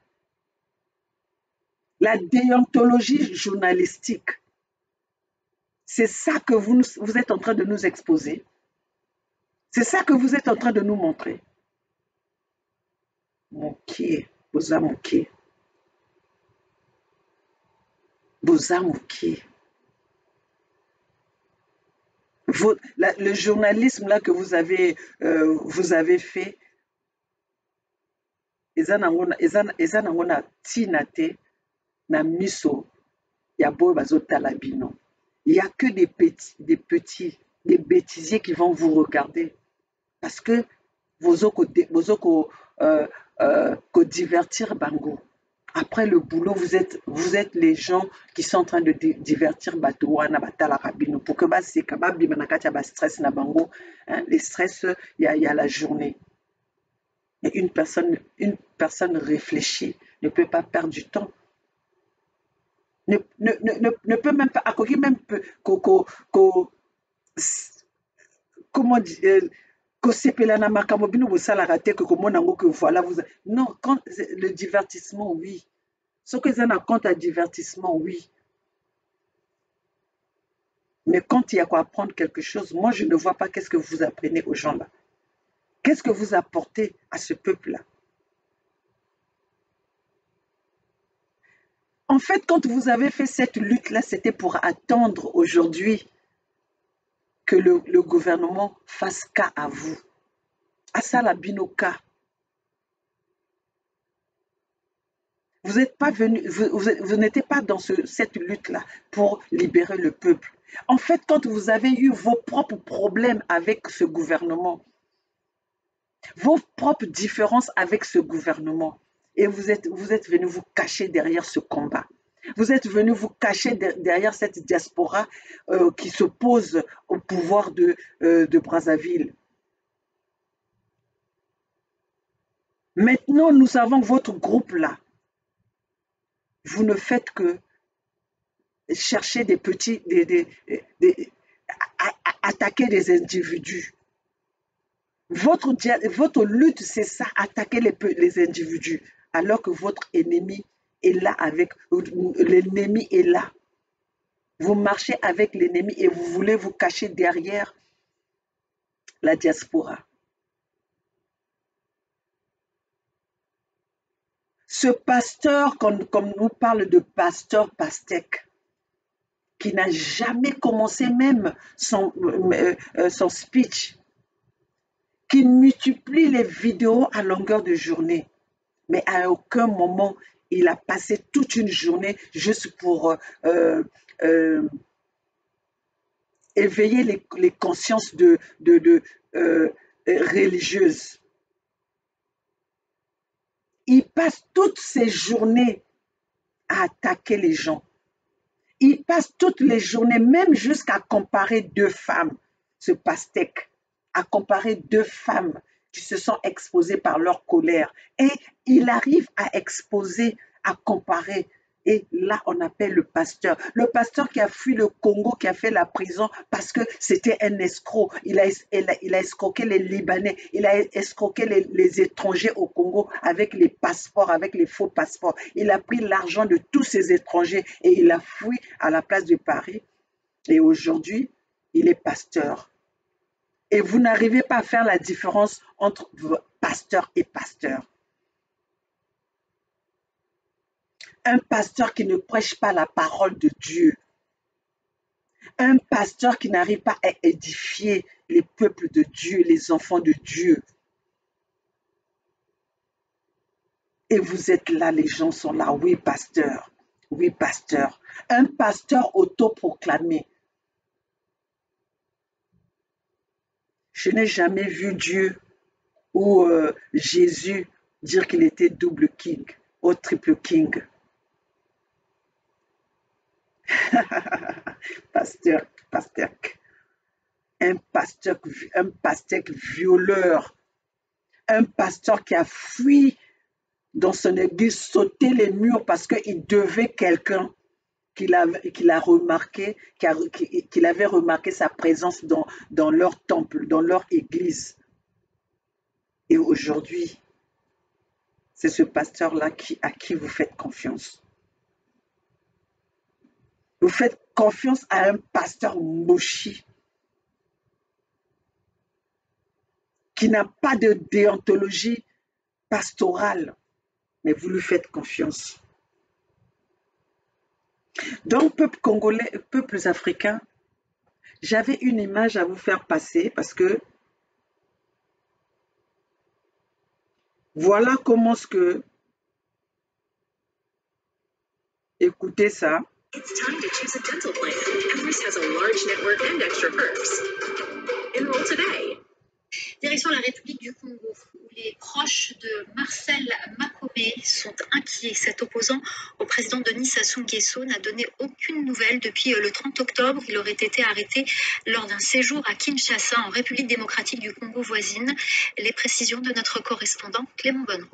La déontologie journalistique, c'est ça que vous êtes en train de nous exposer. C'est ça que vous êtes en train de nous montrer. Moké, Boza Moké. Boza Moké. Le journalisme là que vous avez fait, eza nango na tina te na miso ya boyo bazotala bino. Il n'y a que des bêtisiers qui vont vous regarder. Parce que vous divertir bango. Après le boulot, vous êtes les gens qui sont en train de divertir Batouana, Batala Rabino. Pour que c'est capable de stress na bango. Les stress, il y a la journée. Et une personne réfléchie ne peut pas perdre du temps. Ne peut même pas, même comment dire, voilà, non, quand le divertissement, oui. Ce que ça a compte à divertissement, oui. Mais quand il y a quoi apprendre quelque chose, moi, je ne vois pas qu'est-ce que vous apprenez aux gens là. Qu'est-ce que vous apportez à ce peuple-là? En fait, quand vous avez fait cette lutte-là, c'était pour attendre aujourd'hui que le gouvernement fasse cas à vous. À ça, la binoka. Vous n'êtes pas venu, vous n'étiez pas dans cette lutte-là pour libérer le peuple. En fait, quand vous avez eu vos propres problèmes avec ce gouvernement, vos propres différences avec ce gouvernement, et vous êtes venu vous cacher derrière ce combat. Vous êtes venu vous cacher derrière cette diaspora qui s'oppose au pouvoir de Brazzaville. Maintenant, nous avons votre groupe là. Vous ne faites que chercher des petits, attaquer des individus. Votre lutte, c'est ça, attaquer les individus, alors que votre ennemi est là avec, l'ennemi est là. Vous marchez avec l'ennemi et vous voulez vous cacher derrière la diaspora. Ce pasteur, comme nous parle de pasteur Pastèque, qui n'a jamais commencé même son speech, qui multiplie les vidéos à longueur de journée, mais à aucun moment il a passé toute une journée juste pour éveiller les consciences religieuses. Il passe toutes ses journées à attaquer les gens. Il passe toutes les journées, même jusqu'à comparer deux femmes, ce pastèque, à comparer deux femmes qui se sont exposées par leur colère. Et il arrive à exposer, à comparer. Et là, on appelle le pasteur. Le pasteur qui a fui le Congo, qui a fait la prison parce que c'était un escroc. Il a escroqué les Libanais, il a escroqué les étrangers au Congo avec les passeports, avec les faux passeports. Il a pris l'argent de tous ces étrangers et il a fui à la place de Paris. Et aujourd'hui, il est pasteur. Et vous n'arrivez pas à faire la différence entre pasteur et pasteur. Un pasteur qui ne prêche pas la parole de Dieu. Un pasteur qui n'arrive pas à édifier les peuples de Dieu, les enfants de Dieu. Et vous êtes là, les gens sont là. Oui, pasteur. Oui, pasteur. Un pasteur autoproclamé. Je n'ai jamais vu Dieu ou Jésus dire qu'il était double king ou triple king. pasteur, un pasteur violeur, un pasteur qui a fui dans son église, sauté les murs parce qu'il devait quelqu'un qu'il a remarqué, qu'il avait remarqué sa présence dans leur temple, dans leur église. Et aujourd'hui, c'est ce pasteur-là à qui vous faites confiance. Vous faites confiance à un pasteur mochi qui n'a pas de déontologie pastorale, mais vous lui faites confiance. Donc, peuple congolais, peuples africains, j'avais une image à vous faire passer parce que voilà comment ce que... Écoutez ça. It's time to choose a dental plan. Everest has a large network and extra perks. Enroll today. Direction la République du Congo, où les proches de Marcel Makome sont inquiets. Cet opposant au président Denis Sassou Nguesso n'a donné aucune nouvelle depuis le 30 octobre. Il aurait été arrêté lors d'un séjour à Kinshasa, en République démocratique du Congo voisine. Les précisions de notre correspondant Clément Bonneau.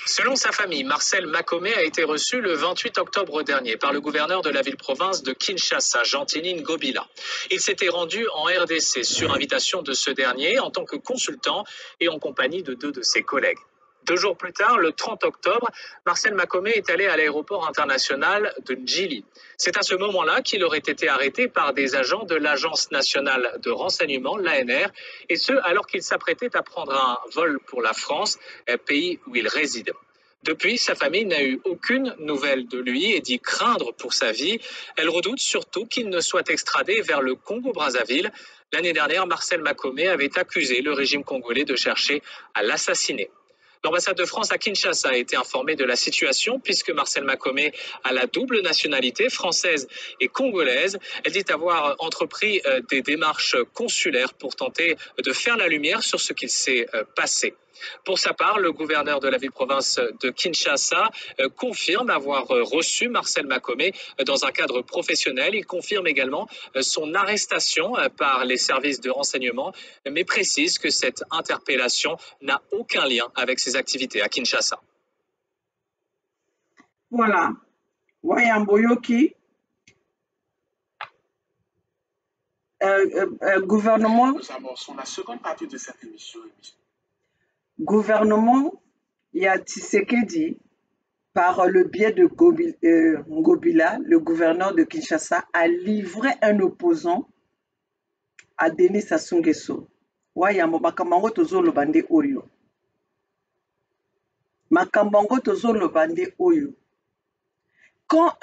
Selon sa famille, Marcel Makome a été reçu le 28 octobre dernier par le gouverneur de la ville-province de Kinshasa, Gentilini Ngobila. Il s'était rendu en RDC sur invitation de ce dernier en tant que consultant et en compagnie de deux de ses collègues. 2 jours plus tard, le 30 octobre, Marcel Makome est allé à l'aéroport international de Djili. C'est à ce moment-là qu'il aurait été arrêté par des agents de l'Agence nationale de renseignement, l'ANR, et ce, alors qu'il s'apprêtait à prendre un vol pour la France, pays où il réside. Depuis, sa famille n'a eu aucune nouvelle de lui et dit craindre pour sa vie. Elle redoute surtout qu'il ne soit extradé vers le Congo-Brazzaville. L'année dernière, Marcel Makome avait accusé le régime congolais de chercher à l'assassiner. L'ambassade de France à Kinshasa a été informée de la situation puisque Marcel Makome a la double nationalité française et congolaise. Elle dit avoir entrepris des démarches consulaires pour tenter de faire la lumière sur ce qu'il s'est passé. Pour sa part, le gouverneur de la ville-province de Kinshasa confirme avoir reçu Marcel Makome dans un cadre professionnel. Il confirme également son arrestation par les services de renseignement, mais précise que cette interpellation n'a aucun lien avec ses activités à Kinshasa. Voilà. Wayamboyoki, gouvernement. Nous amorçons la seconde partie de cette émission. Gouvernement, il y a Tshisekedi, par le biais de Ngobila, le gouverneur de Kinshasa, a livré un opposant à Denis Sassou Nguesso. Wayambo makambango tozo lobande oyo. Makambango tozo lobande oyo. Quand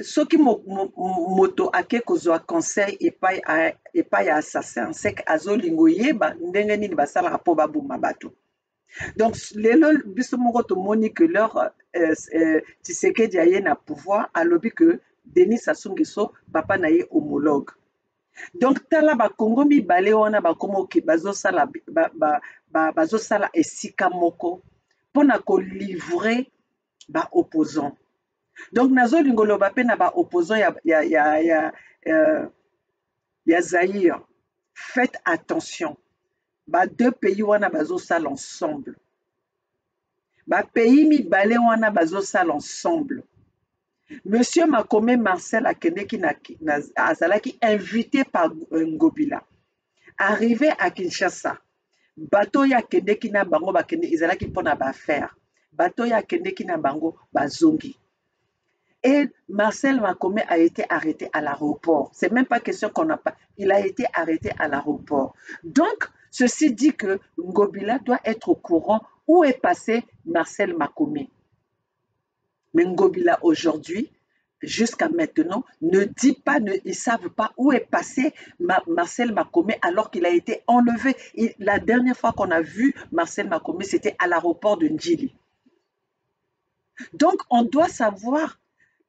soki moto ake kozwa conseil epai ya assassin, c'est que azolingo yeba ndenge nini basalaka po baboma bato. Donc, lelo biso moko tomoni que leur Tshisekedi aye na pouvoir alobi que Denis Sassou Nguesso papa na ye homologue. Donc tala ba Congo mibale wana bakomo ki bazosala bazosala esika moko pona ko livrer ba opposant. Donc nazo lingolo ba pe na ba opposant ya Zaïre. Faites attention. Ba deux pays wana bazosala ensemble. Ba pays mibale wana bazosala ensemble. Monsieur Makome Marcel Akendeki azalaki invité par Ngobila. Arrivé à Kinshasa, bateau ya Akendeki na bango bakende izalaki pona ba faire. Bateau ya Akendeki na bango bazongi. Et Marcel Makome a été arrêté à l'aéroport. C'est même pas question qu'on n'a pas. Il a été arrêté à l'aéroport. Donc, ceci dit que Ngobila doit être au courant où est passé Marcel Makome. Mais Ngobila aujourd'hui, jusqu'à maintenant, ne dit pas, ils ne savent pas où est passé Marcel Makome alors qu'il a été enlevé. Et la dernière fois qu'on a vu Marcel Makome, c'était à l'aéroport de Djili. Donc, on doit savoir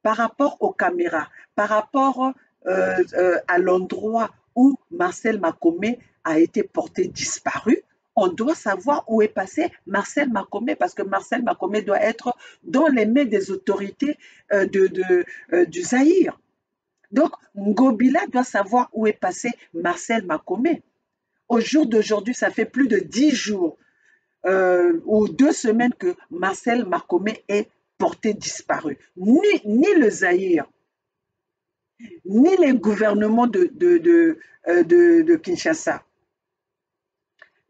par rapport aux caméras, par rapport à l'endroit où Marcel Makome a été porté disparu, on doit savoir où est passé Marcel Makome parce que Marcel Makome doit être dans les mains des autorités du Zaïre. Donc, Ngobila doit savoir où est passé Marcel Makome. Au jour d'aujourd'hui, ça fait plus de 10 jours ou 2 semaines que Marcel Makome est porté disparu. Ni le Zaïre, ni les gouvernements de Kinshasa,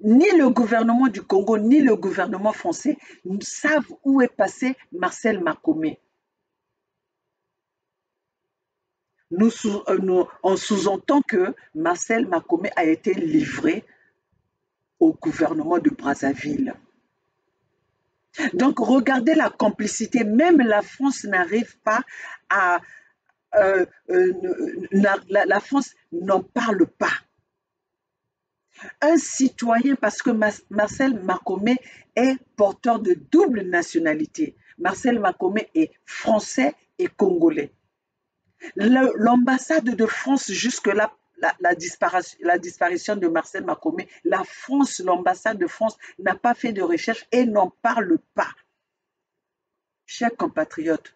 ni le gouvernement du Congo, ni le gouvernement français ne savent où est passé Marcel Makome. On sous-entend que Marcel Makome a été livré au gouvernement de Brazzaville. Donc, regardez la complicité. Même la France n'arrive pas à... la France n'en parle pas. Un citoyen, parce que Marcel Makome est porteur de double nationalité. Marcel Makome est français et congolais. L'ambassade de France, jusque-là, la disparition de Marcel Makome, la France, l'ambassade de France n'a pas fait de recherche et n'en parle pas. Chers compatriotes,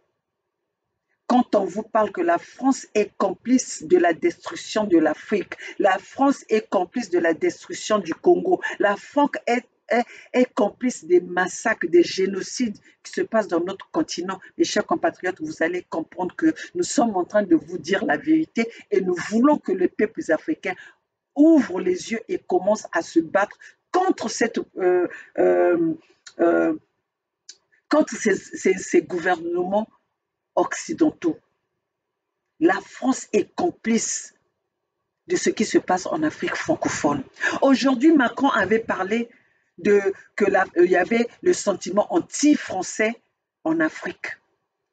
quand on vous parle que la France est complice de la destruction de l'Afrique, la France est complice de la destruction du Congo, la France est complice des massacres, des génocides qui se passent dans notre continent. Mes chers compatriotes, vous allez comprendre que nous sommes en train de vous dire la vérité et nous voulons que les peuples africains ouvrent les yeux et commencent à se battre contre cette contre ces gouvernements occidentaux. La France est complice de ce qui se passe en Afrique francophone. Aujourd'hui, Macron avait parlé il y avait le sentiment anti-français en Afrique.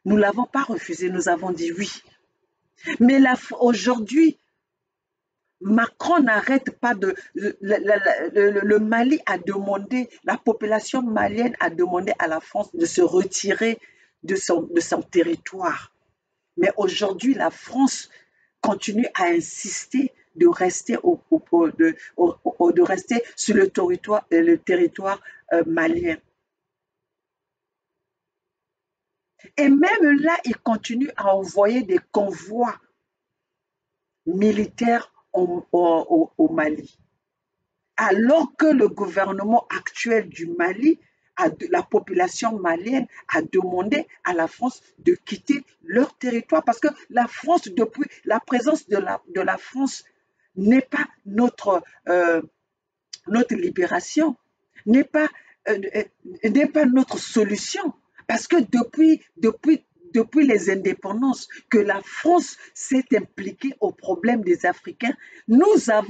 Nous ne l'avons pas refusé, nous avons dit oui. Mais aujourd'hui, Macron n'arrête pas le Mali a demandé, la population malienne a demandé à la France de se retirer de son territoire. Mais aujourd'hui, la France continue à insister de rester, de rester sur le territoire malien. Et même là, il continue à envoyer des convois militaires au Mali. Alors que le gouvernement actuel du Mali, la population malienne a demandé à la France de quitter leur territoire parce que la France, depuis la présence de la France, n'est pas notre libération, n'est pas notre solution. Parce que depuis les indépendances, que la France s'est impliquée au problème des Africains, la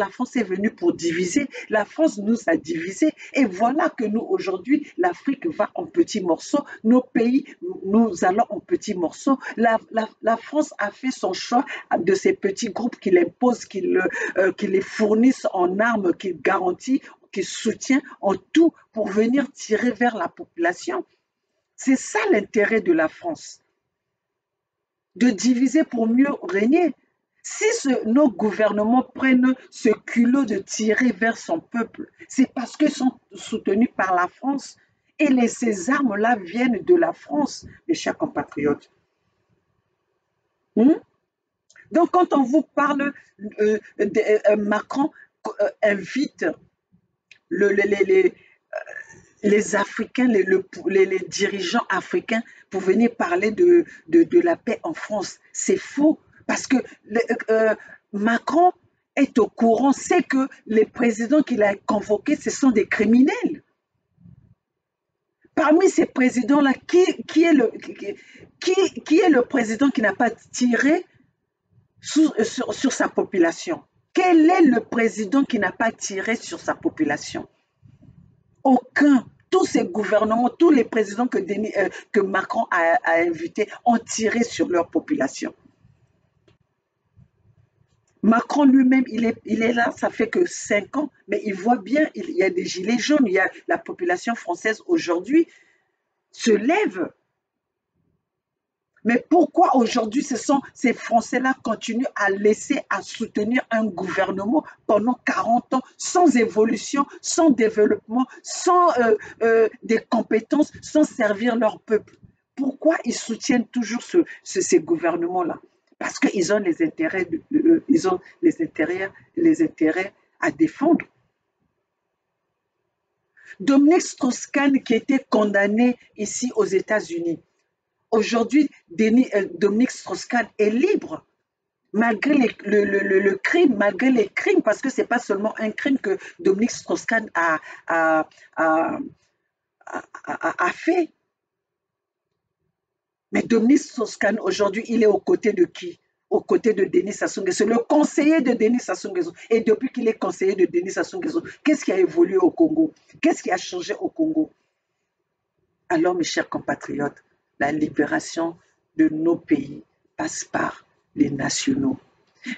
France est venue pour diviser, la France nous a divisés, et voilà que nous, aujourd'hui, l'Afrique va en petits morceaux, nos pays, nous allons en petits morceaux. La France a fait son choix de ces petits groupes qui l'imposent, qui les fournissent en armes, qui garantissent, qui soutient en tout pour venir tirer vers la population. C'est ça l'intérêt de la France, de diviser pour mieux régner. Si nos gouvernements prennent ce culot de tirer vers son peuple, c'est parce qu'ils sont soutenus par la France et ces armes-là viennent de la France, mes chers compatriotes. Donc, quand on vous parle, Macron invite les Africains, les dirigeants africains pour venir parler de la paix en France. C'est faux parce que Macron est au courant, sait que les présidents qu'il a convoqués, ce sont des criminels. Parmi ces présidents-là, qui est le président qui n'a pas tiré sur sa population? Quel est le président qui n'a pas tiré sur sa population? Aucun. Tous ces gouvernements, tous les présidents que Macron a invités ont tiré sur leur population. Macron lui-même, il est là, ça fait que 5 ans, mais il voit bien, il y a des gilets jaunes, il y a la population française aujourd'hui se lève. Mais pourquoi aujourd'hui ces Français-là continuent à soutenir un gouvernement pendant 40 ans sans évolution, sans développement, sans des compétences, sans servir leur peuple? Pourquoi ils soutiennent toujours ces gouvernements-là? Parce qu'ils ont les intérêts, les intérêts à défendre. Dominique Strauss-Kahn qui était condamné ici aux États-Unis. Aujourd'hui, Dominique Strauss-Kahn est libre, malgré le crime, malgré les crimes, parce que ce n'est pas seulement un crime que Dominique Strauss-Kahn a fait. Mais Dominique Strauss-Kahn, aujourd'hui, il est aux côtés de qui? Aux côtés de Denis Sassou Nguesso, le conseiller de Denis Sassou Nguesso. Et depuis qu'il est conseiller de Denis Sassou Nguesso, qu'est-ce qui a évolué au Congo? Qu'est-ce qui a changé au Congo? Alors, mes chers compatriotes, la libération de nos pays passe par les nationaux.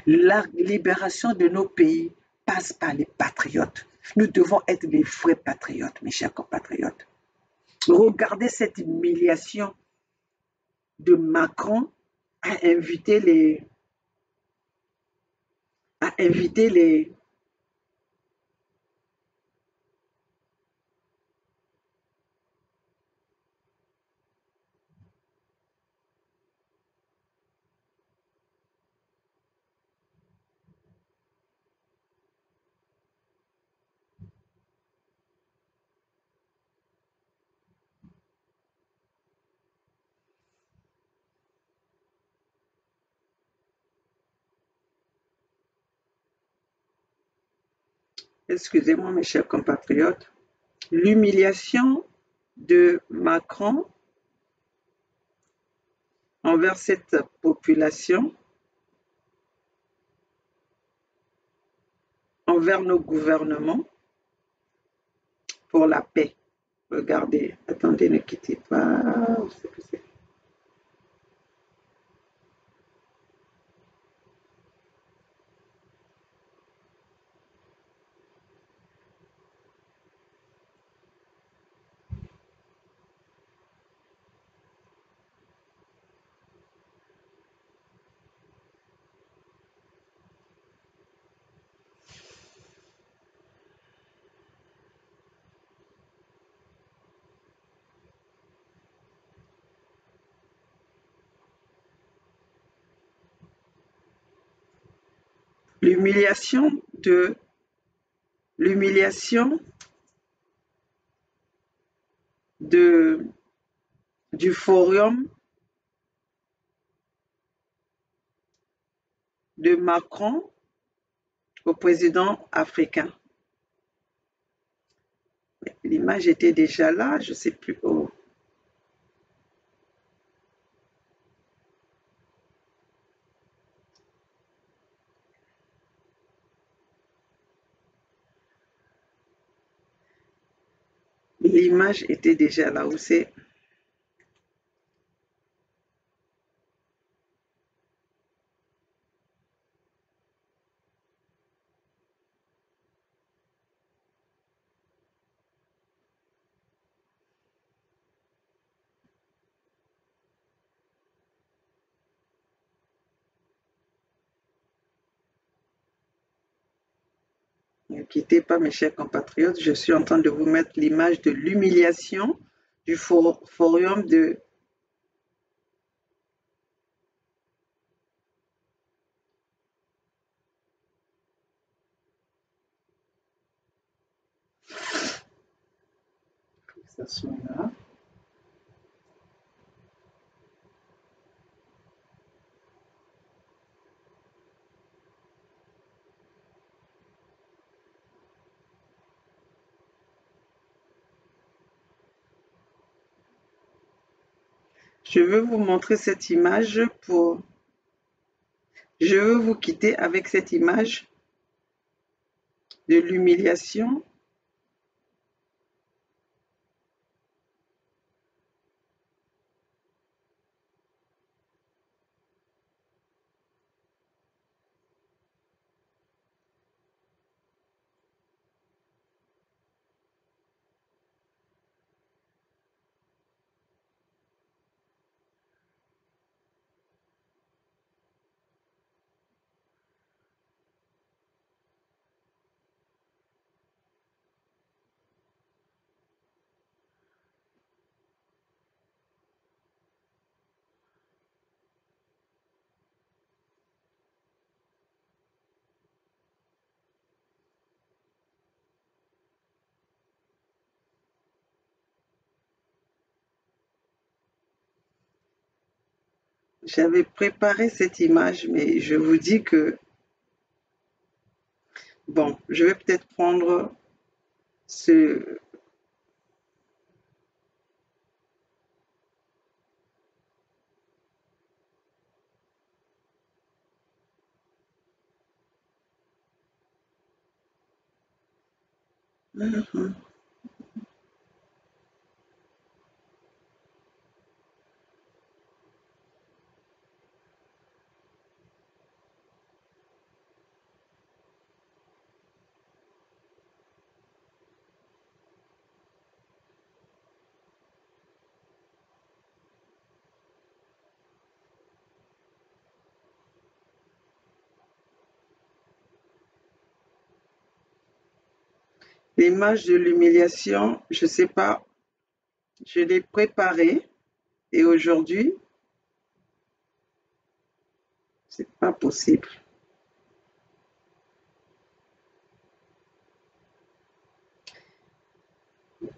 La libération de nos pays passe par les patriotes. Nous devons être des vrais patriotes, mes chers compatriotes. Regardez cette humiliation de Macron à inviter les excusez-moi mes chers compatriotes, l'humiliation de Macron envers cette population, envers nos gouvernements pour la paix. Regardez, attendez, ne quittez pas. L'humiliation du forum de Macron au président africain. L'image était déjà là, je ne sais plus où. L'image était déjà là où c'est. Ne quittez pas, mes chers compatriotes, je suis en train de vous mettre l'image de l'humiliation du forum de ça soit là. Je veux vous montrer cette image pour... Je veux vous quitter avec cette image de l'humiliation J'avais préparé cette image, mais je vous dis que, bon, je vais peut-être prendre ce... L'image de l'humiliation, je ne sais pas, je l'ai préparée et aujourd'hui, c'est pas possible.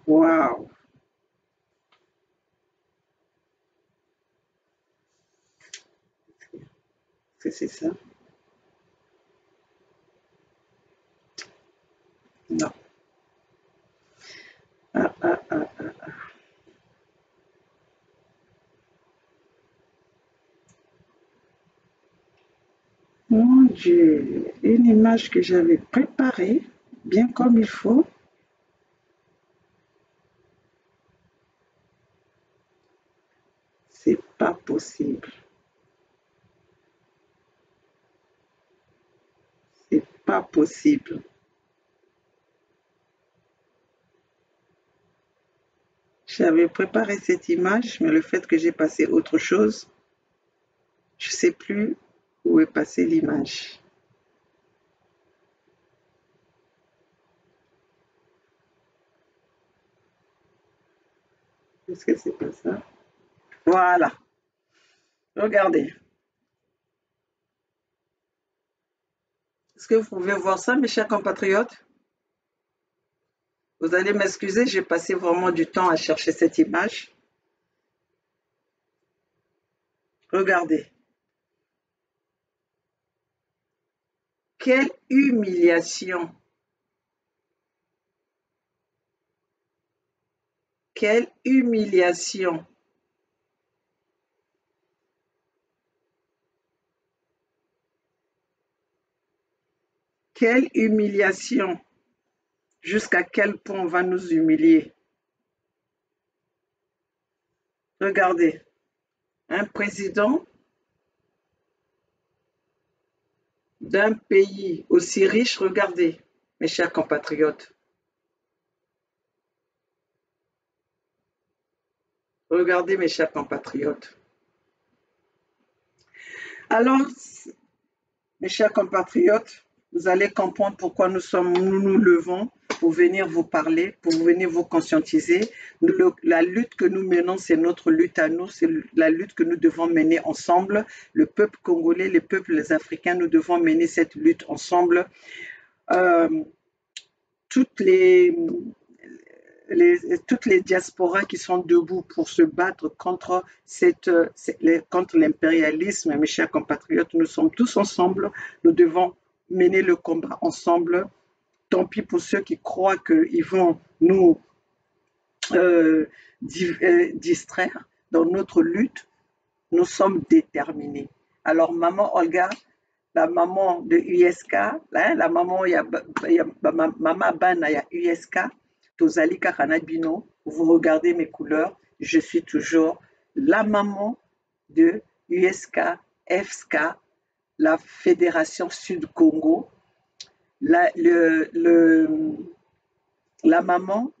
Waouh! C'est ça? Non. Ah, ah, ah, ah. Mon Dieu, une image que j'avais préparée, bien comme il faut. C'est pas possible. C'est pas possible. J'avais préparé cette image, mais le fait que j'ai passé autre chose, je sais plus où est passée l'image. Est-ce que c'est pas ça? Voilà. Regardez. Est-ce que vous pouvez voir ça, mes chers compatriotes? Vous allez m'excuser, j'ai passé vraiment du temps à chercher cette image. Regardez. Quelle humiliation! Quelle humiliation! Quelle humiliation! Jusqu'à quel point on va nous humilier? Regardez, un président d'un pays aussi riche, regardez, mes chers compatriotes, regardez, mes chers compatriotes. Alors, mes chers compatriotes, vous allez comprendre pourquoi nous nous levons pour venir vous parler, pour venir vous conscientiser. La lutte que nous menons, c'est notre lutte à nous, c'est la lutte que nous devons mener ensemble. Le peuple congolais, les peuples africains, nous devons mener cette lutte ensemble. Toutes les diasporas qui sont debout pour se battre contre l'impérialisme, mes chers compatriotes, nous sommes tous ensemble, nous devons mener le combat ensemble. Tant pis pour ceux qui croient qu'ils vont nous distraire dans notre lutte, nous sommes déterminés. Alors, maman Olga, la maman de USK, hein, la maman, il y a maman Bana, il y a USK, Tozali Karanabino, vous regardez mes couleurs, je suis toujours la maman de USK, FSK, la Fédération Sud-Congo, la maman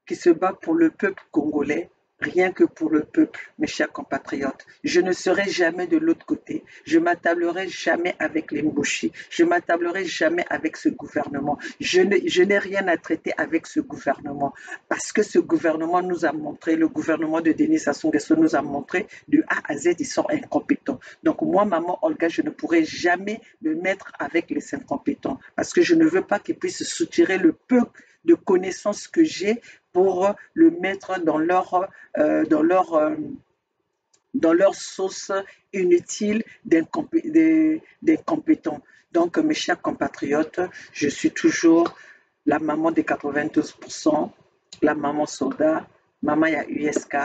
qui se bat pour le peuple congolais, rien que pour le peuple, mes chers compatriotes. Je ne serai jamais de l'autre côté. Je m'attablerai jamais avec les Mboshi. Je m'attablerai jamais avec ce gouvernement. Je n'ai rien à traiter avec ce gouvernement parce que ce gouvernement nous a montré, le gouvernement de Denis Sassou Nguesso nous a montré de A à Z, ils sont incompétents. Donc moi, maman Olga, je ne pourrai jamais me mettre avec les incompétents parce que je ne veux pas qu'ils puissent soutirer le peu de connaissances que j'ai pour le mettre dans leur sauce inutile d'incompétents. Donc, mes chers compatriotes, je suis toujours la maman des 92%, la maman soldat, maman ya USK.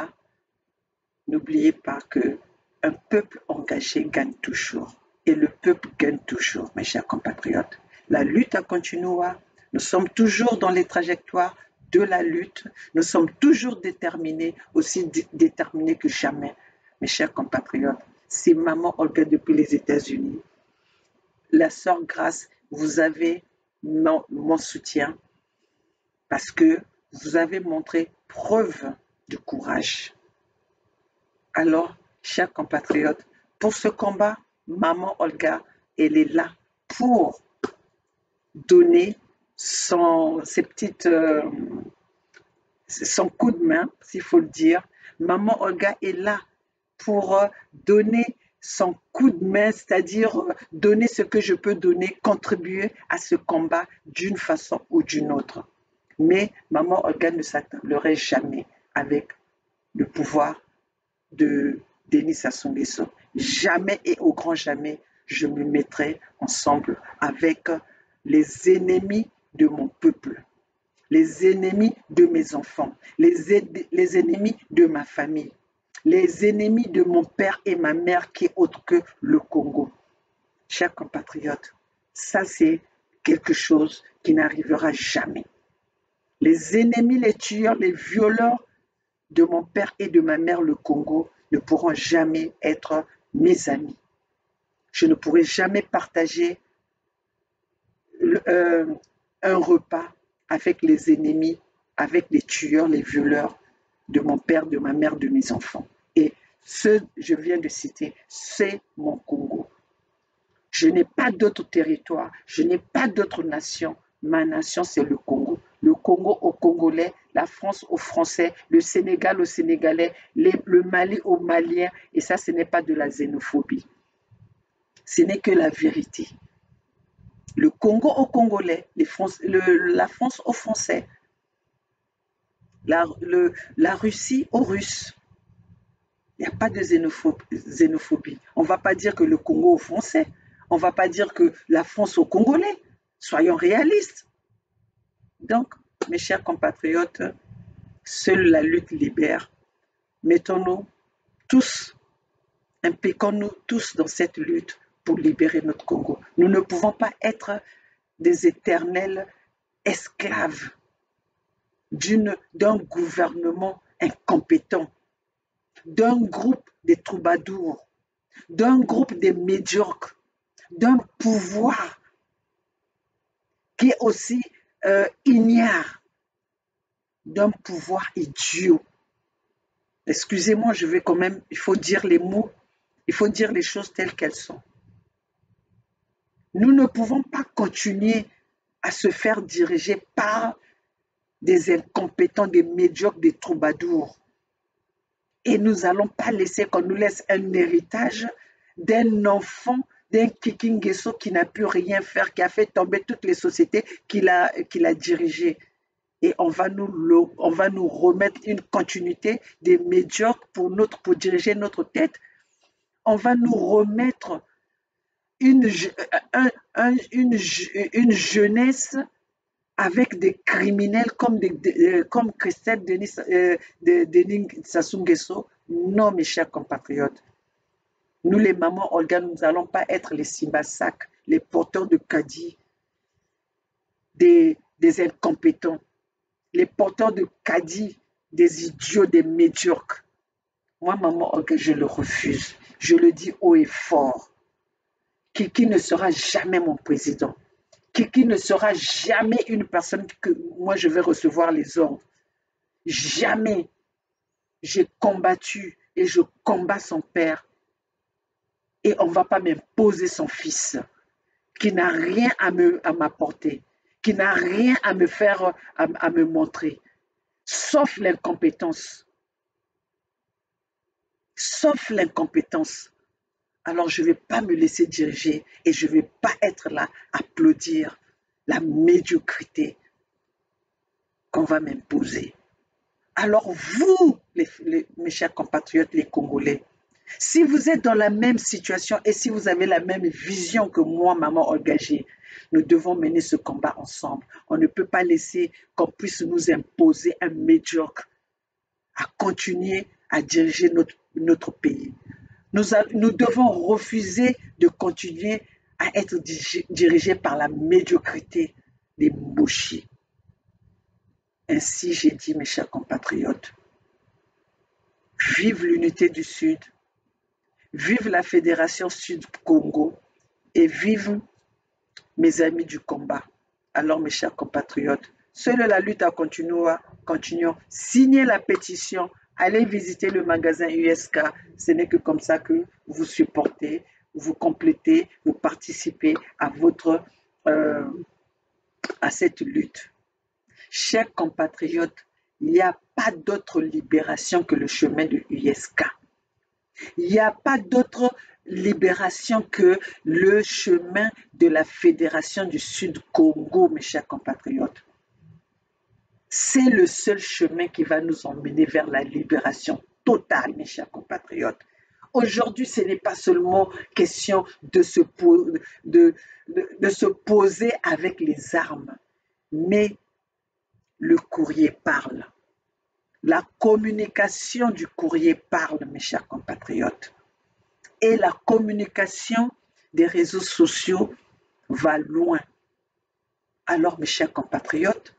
N'oubliez pas que un peuple engagé gagne toujours. Et le peuple gagne toujours, mes chers compatriotes. La lutte a continué. Nous sommes toujours dans les trajectoires de la lutte. Nous sommes toujours déterminés, aussi déterminés que jamais. Mes chers compatriotes, c'est maman Olga depuis les États-Unis. La sœur Grace, vous avez mon soutien parce que vous avez montré preuve de courage. Alors, chers compatriotes, pour ce combat, maman Olga, elle est là pour donner son coup de main, s'il faut le dire. Maman Olga est là pour donner son coup de main, c'est-à-dire donner ce que je peux donner, contribuer à ce combat d'une façon ou d'une autre. Mais maman Olga ne s'attablerait jamais avec le pouvoir de Denis Sassou Nguesso. Jamais et au grand jamais, je me mettrai ensemble avec les ennemis de mon peuple, les ennemis de mes enfants, les ennemis de ma famille, les ennemis de mon père et ma mère qui est autre que le Congo. Chers compatriotes, ça c'est quelque chose qui n'arrivera jamais. Les ennemis, les tueurs, les violeurs de mon père et de ma mère, le Congo, ne pourront jamais être mes amis. Je ne pourrai jamais partager un repas avec les ennemis, avec les tueurs, les violeurs de mon père, de ma mère, de mes enfants. Et ce que je viens de citer, c'est mon Congo. Je n'ai pas d'autre territoire, je n'ai pas d'autre nation. Ma nation, c'est le Congo. Le Congo aux Congolais, la France aux Français, le Sénégal aux Sénégalais, le Mali aux Maliens. Et ça, ce n'est pas de la xénophobie. Ce n'est que la vérité. Le Congo aux Congolais, la France aux Français, la Russie aux Russes. Il n'y a pas de xénophobie. On ne va pas dire que le Congo aux Français. On ne va pas dire que la France aux Congolais. Soyons réalistes. Donc, mes chers compatriotes, seule la lutte libère. Mettons-nous tous, impliquons-nous tous dans cette lutte pour libérer notre Congo. Nous ne pouvons pas être des éternels esclaves d'un gouvernement incompétent, d'un groupe de troubadours, d'un groupe de médiocres, d'un pouvoir qui est aussi ignare, d'un pouvoir idiot. Excusez-moi, je vais quand même, il faut dire les mots, il faut dire les choses telles qu'elles sont. Nous ne pouvons pas continuer à se faire diriger par des incompétents, des médiocres, des troubadours. Et nous n'allons pas laisser qu'on nous laisse un héritage d'un enfant, d'un Kikingeso qui n'a pu rien faire, qui a fait tomber toutes les sociétés qu'il a dirigées. Et on va nous remettre une continuité des médiocres pour diriger notre tête. On va nous remettre une jeunesse avec des criminels comme Christelle Denis Sassou Nguesso. Non, mes chers compatriotes. Nous, les mamans Olga, nous n'allons pas être les Simbasak, les porteurs de caddie, des incompétents, les porteurs de caddie, des idiots, des médiocres. Moi, maman Olga, je le refuse. Je le dis haut et fort. Kiki ne sera jamais mon président. Kiki ne sera jamais une personne que moi je vais recevoir les ordres. Jamais. J'ai combattu et je combats son père. Et on ne va pas m'imposer son fils, qui n'a rien à m'apporter, qui n'a rien à me faire, à me montrer, sauf l'incompétence. Sauf l'incompétence. Alors je ne vais pas me laisser diriger et je ne vais pas être là à applaudir la médiocrité qu'on va m'imposer. Alors vous, mes chers compatriotes, les Congolais, si vous êtes dans la même situation et si vous avez la même vision que moi, maman engagée, nous devons mener ce combat ensemble. On ne peut pas laisser qu'on puisse nous imposer un médiocre à continuer à diriger notre pays. Nous devons refuser de continuer à être dirigés par la médiocrité des mochis. Ainsi, j'ai dit, mes chers compatriotes, vive l'unité du Sud, vive la Fédération Sud-Congo et vive mes amis du combat. Alors, mes chers compatriotes, seule la lutte a continué. Continuons. Signez la pétition. Allez visiter le magasin USK. Ce n'est que comme ça que vous supportez, vous complétez, vous participez à cette lutte. Chers compatriotes, il n'y a pas d'autre libération que le chemin de USK. Il n'y a pas d'autre libération que le chemin de la Fédération du Sud-Congo, mes chers compatriotes. C'est le seul chemin qui va nous emmener vers la libération totale, mes chers compatriotes. Aujourd'hui, ce n'est pas seulement question de se poser avec les armes, mais le courrier parle. La communication du courrier parle, mes chers compatriotes. Et la communication des réseaux sociaux va loin. Alors, mes chers compatriotes,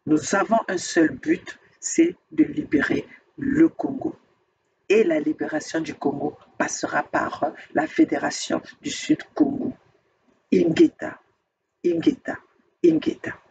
nous avons un seul but, c'est de libérer le Congo. Et la libération du Congo passera par la Fédération du Sud Congo. Ingeta, Ingeta, Ingeta.